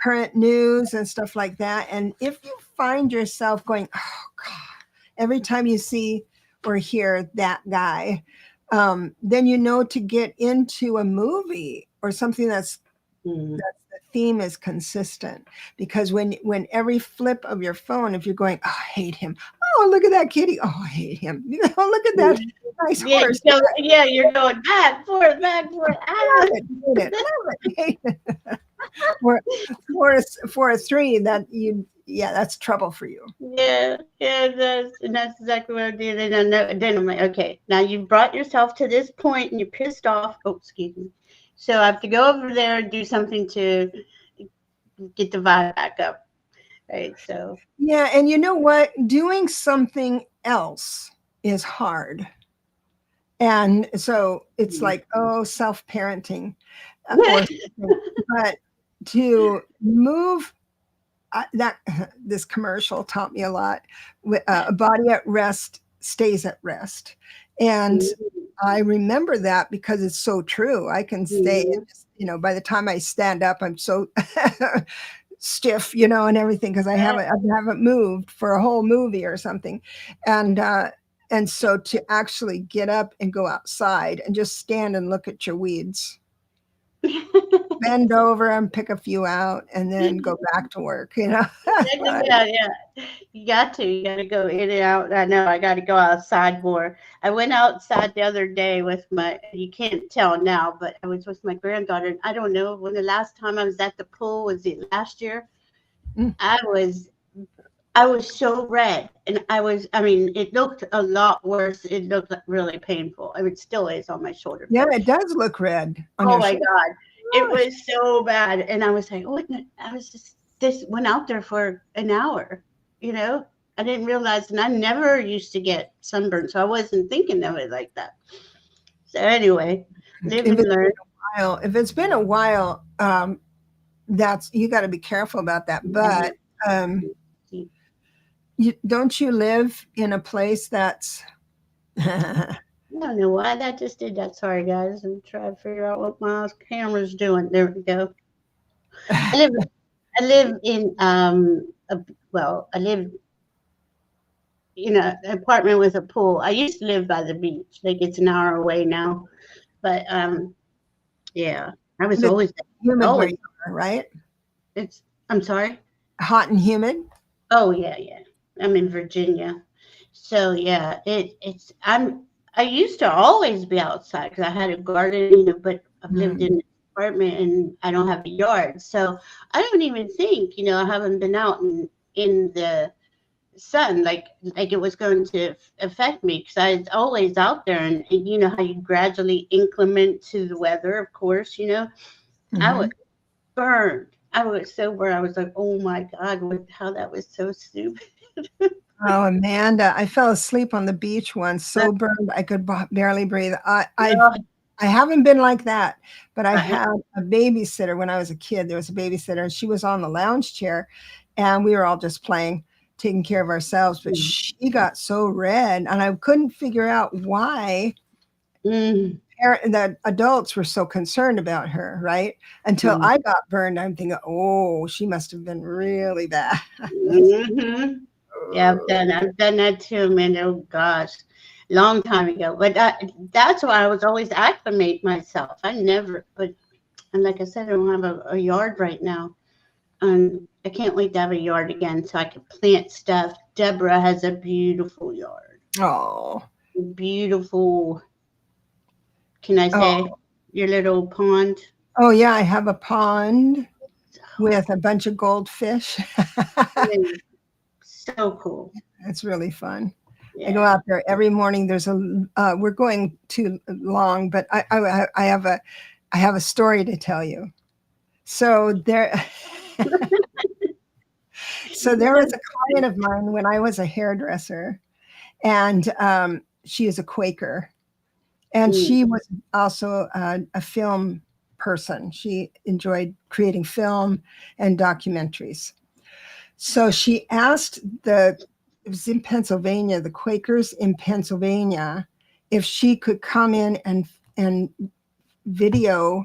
current news and stuff like that, and if you find yourself going, oh God, every time you see or hear that guy, then you know to get into a movie or something Mm. that's the theme is consistent, because when every flip of your phone, if you're going, oh, I hate him, oh, look at that kitty, oh, I hate him, look at that nice Yeah, horse, yeah, you're going back, forth. Ah. love it, hate it, love it, hate it. for for a three, that you, yeah, that's trouble for you. Yeah, yeah, and that's exactly what I did. And then I'm like, okay, now you brought yourself to this point and you're pissed off. Oh, excuse me. So I have to go over there and do something to get the vibe back up. Right. So, Yeah, and you know what, doing something else is hard, and so it's mm. like, oh, self-parenting, or something. But to move, that this commercial taught me a lot. A body at rest stays at rest, and I remember that because it's so true. I can stay, Mhm. by the time I stand up, I'm so stiff, and everything, because I haven't moved for a whole movie or something, and so to actually get up and go outside and just stand and look at your weeds, bend over and pick a few out and then go back to work, you know. Yeah, yeah. You got to go in and out. I know I got to go outside more. I went outside the other day with you can't tell now, but I was with my granddaughter. And I don't know when the last time I was at the pool, was it last year? Mm. I was, I was so red and I mean, it looked a lot worse. It looked really painful. It still is on my shoulder. Yeah, But it does look red on oh your my shoulder. God, it Gosh. was so bad. And I was like, what? I was just, this went out there for an hour, you know? I didn't realize, and I never used to get sunburned, so I wasn't thinking of it like that. So anyway, live If and it's been learn. a while, if it's been a while, that's you got to be careful about that. But um, don't you live in a place that's I don't know why that just did that. Sorry, guys. I'm trying to figure out what my camera's doing. There we go. I live. I live in I live in an apartment with a pool. I used to live by the beach. Like it's an hour away now, but yeah, I was it's humid where always. you are, right? It's. I'm sorry. Hot and humid. Oh yeah, yeah. I'm in Virginia, so yeah. I used to always be outside because I had a garden, but I've lived Mm. in an apartment and I don't have a yard, so I don't even think, I haven't been out in the sun like it was going to affect me because I was always out there, and you know how you gradually increment to the weather, of course. I was Mhm. burned. I was so burned. I was like, oh my God, how that was so stupid. Oh, Amanda, I fell asleep on the beach once, Uh, so burned I could barely breathe. no, I haven't been like that, but I uh-uh. had a babysitter when I was a kid. There was a babysitter, and she was on the lounge chair, and we were all just playing, taking care of ourselves. But she got so red, and I couldn't figure out why Mm, the adults were so concerned about her, right? Until mm, I got burned, I'm thinking, oh, she must have been really bad. hmm. Yeah, I've done that too, man. Oh gosh, long time ago. But that's why I was always acclimate myself. And like I said, I don't have a yard right now. I can't wait to have a yard again so I can plant stuff. Deborah has a beautiful yard. Oh, Beautiful, can I oh, say, your little pond? oh, yeah. I have a pond with a bunch of goldfish. Yeah, so cool. It's really fun. I go Yeah. out there every morning. We're going too long, but I have a story to tell you. So there, so there was a client of mine when I was a hairdresser, and she is a Quaker, and Mm, she was also a film person. She enjoyed creating film and documentaries. So she asked it was in Pennsylvania, the Quakers in Pennsylvania, if she could come in and video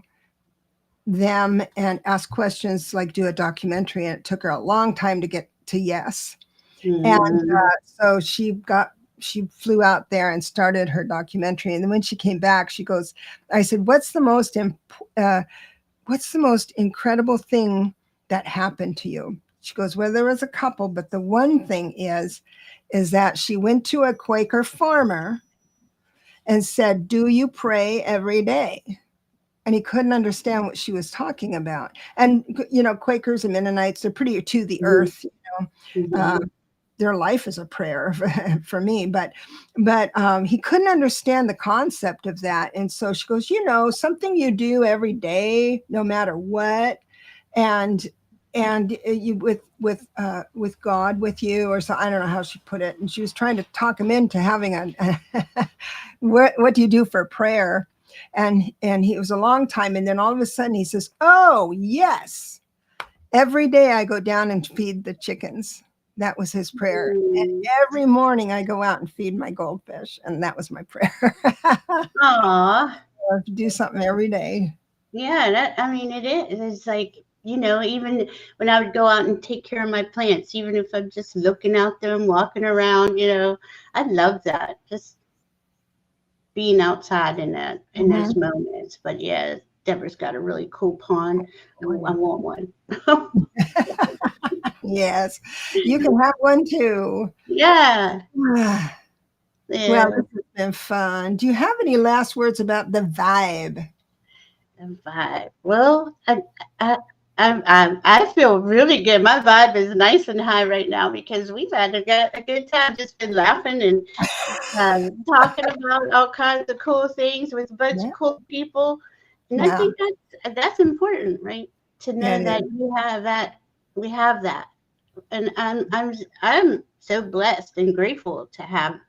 them and ask questions, like do a documentary. And it took her a long time to get to yes. And mm, so she flew out there and started her documentary. And then when she came back, she goes, I said, what's the most incredible thing that happened to you? She goes, well, there was a couple, but the one thing is that she went to a Quaker farmer and said, do you pray every day? And he couldn't understand what she was talking about. And, Quakers and Mennonites, they're pretty to the mm, earth, uh, mhm, their life is a prayer for me, but he couldn't understand the concept of that. And so she goes, something you do every day, no matter what, and you with God with you, or so, I don't know how she put it. And she was trying to talk him into having what do you do for prayer? And he was a long time, and then all of a sudden he says, oh yes, every day I go down and feed the chickens. That was his prayer. And mm. every morning I go out and feed my goldfish. And that was my prayer. Aw. Do something every day. Yeah, I mean, it is. It's like, even when I would go out and take care of my plants, even if I'm just looking at them, walking around, I love that. Just being outside in those Mhm. moments. But yeah, Deborah's got a really cool pond. I want one. Yes, you can have one too. Yeah. Well, Yeah. this has been fun. Do you have any last words about the vibe? And vibe. Well, I, I feel really good. My vibe is nice and high right now because we've had a good time. Just been laughing and talking about all kinds of cool things with a bunch Yeah, of cool people. And I yeah, think that's important, right? To know it that is. you have that, we have that, and I'm so blessed and grateful to have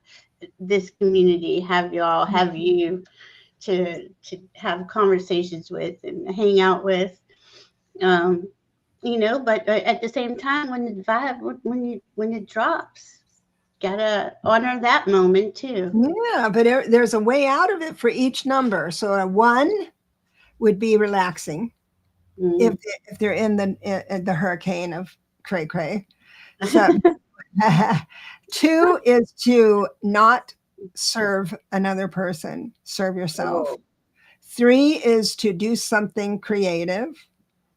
this community, have y'all, have you to have conversations with and hang out with. Um, but at the same time, when the vibe, when it drops, gotta honor that moment too. Yeah, but there's a way out of it for each number. So a 1 would be relaxing if Mm. if they're in the hurricane of cray cray. So 2 is to not serve another person, serve yourself. Oh, 3 is to do something creative.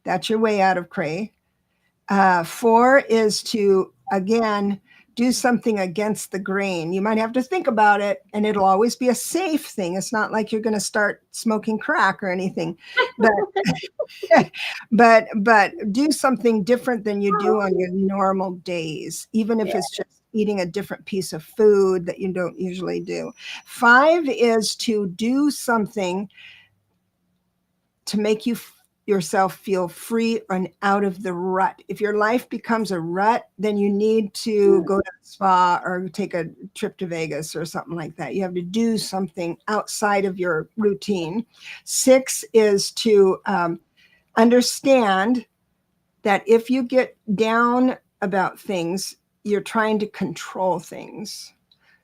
That's your way out of cray. 4 is to, again, do something against the grain. You might have to think about it, and it'll always be a safe thing. It's not like you're going to start smoking crack or anything, but but do something different than you do on your normal days, even if yeah. it's just eating a different piece of food that you don't usually do. 5 is to do something to make yourself feel free and out of the rut. If your life becomes a rut, then you need to go to the spa or take a trip to Vegas or something like that. You have to do something outside of your routine. 6 is to understand that if you get down about things, you're trying to control things.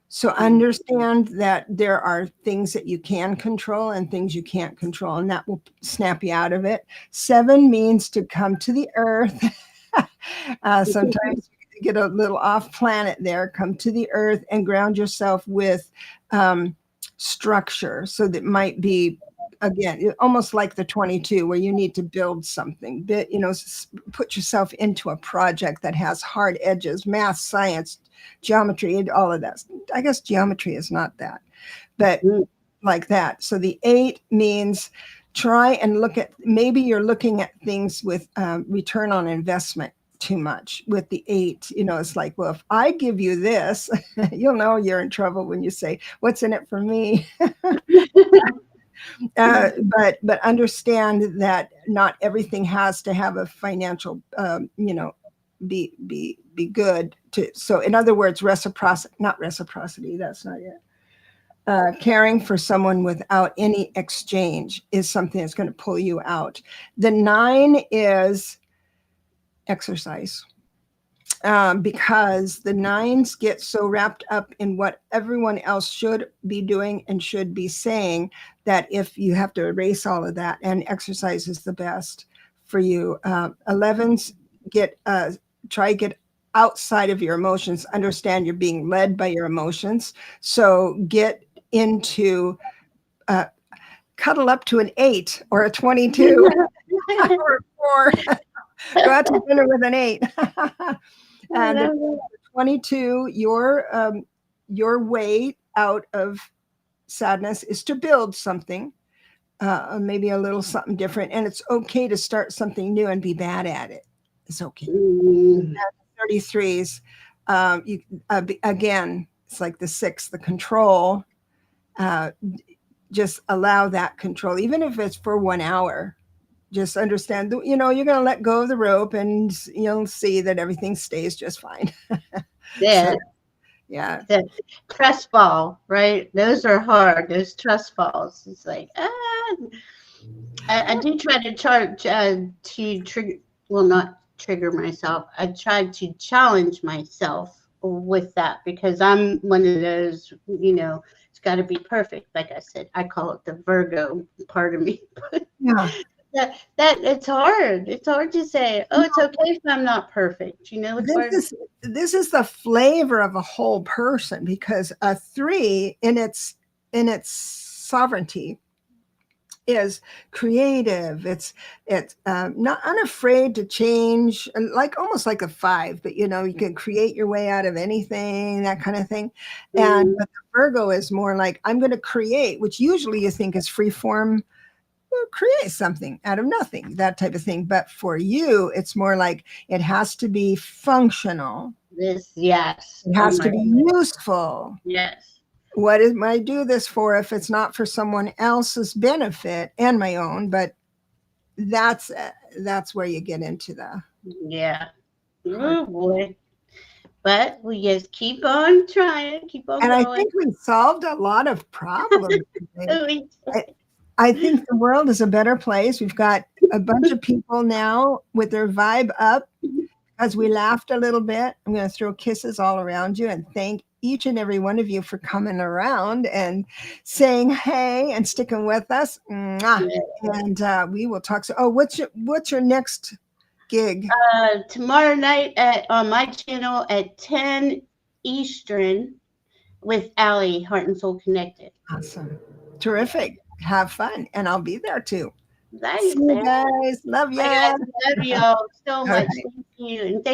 So Mm. understand that there are things that you can control and things you can't control, and that will snap you out of it. 7 means to come to the earth. Sometimes you get a little off planet there. Come to the earth and ground yourself with structure. So that might be, again, almost like the 22, where you need to build something, put yourself into a project that has hard edges, math, science, geometry, and all of that. I guess geometry is not that, but Mm. like that. So the 8 means try and look at, maybe you're looking at things with return on investment too much with the 8. It's like, well, if I give you this, you'll know you're in trouble when you say, what's in it for me? But understand that not everything has to have a financial, be good to. So in other words, reciprocity, not reciprocity. That's not it. Caring for someone without any exchange is something that's going to pull you out. The 9 is exercise. Because the 9s get so wrapped up in what everyone else should be doing and should be saying that if you have to erase all of that, and exercise is the best for you. 11s try get outside of your emotions. Understand you're being led by your emotions. So get into cuddle up to an 8 or a 22 or a 4. Go out to dinner with an 8. And 22, your way out of sadness is to build something, maybe a little something different. And it's okay to start something new and be bad at it. It's okay. Mm. 33s, again, it's like the 6, the control. Just allow that control, even if it's for 1 hour. Just understand, you're going to let go of the rope, and you'll see that everything stays just fine. Yeah. So, yeah. The trust fall, right? Those are hard. Those trust falls. It's like, I do try to charge to trigger, well, not trigger myself. I try to challenge myself with that because I'm one of those, it's got to be perfect. Like I said, I call it the Virgo part of me. Yeah. That it's hard. It's hard to say, oh, it's okay if I'm not perfect. It's hard. This is the flavor of a whole person, because a 3 in its sovereignty is creative. It's not unafraid to change, like almost like a 5. But you can create your way out of anything, that kind of thing. And Mm, but the Virgo is more like I'm going to create, which usually you think is free form. Create something out of nothing, that type of thing. But for you, it's more like it has to be functional. yes. It Oh has to my be God. useful. Yes. What am I do this for if it's not for someone else's benefit and my own? But that's that's where you get into the Yeah. hard. Oh boy. But we just keep on trying, keep on And I going. think we solved a lot of problems today. We- I, I think the world is a better place. We've got a bunch of people now with their vibe up. As we laughed a little bit, I'm going to throw kisses all around you and thank each and every one of you for coming around and saying hey and sticking with us. Mwah. And we will talk. So, oh, what's your next gig? Tomorrow night on my channel at 10 Eastern with Allie, Heart and Soul Connected. Awesome, terrific. Have fun, and I'll be there too. See Nice, you man. guys. Love I ya. guys love y'all so All much. right. Thank you. And thank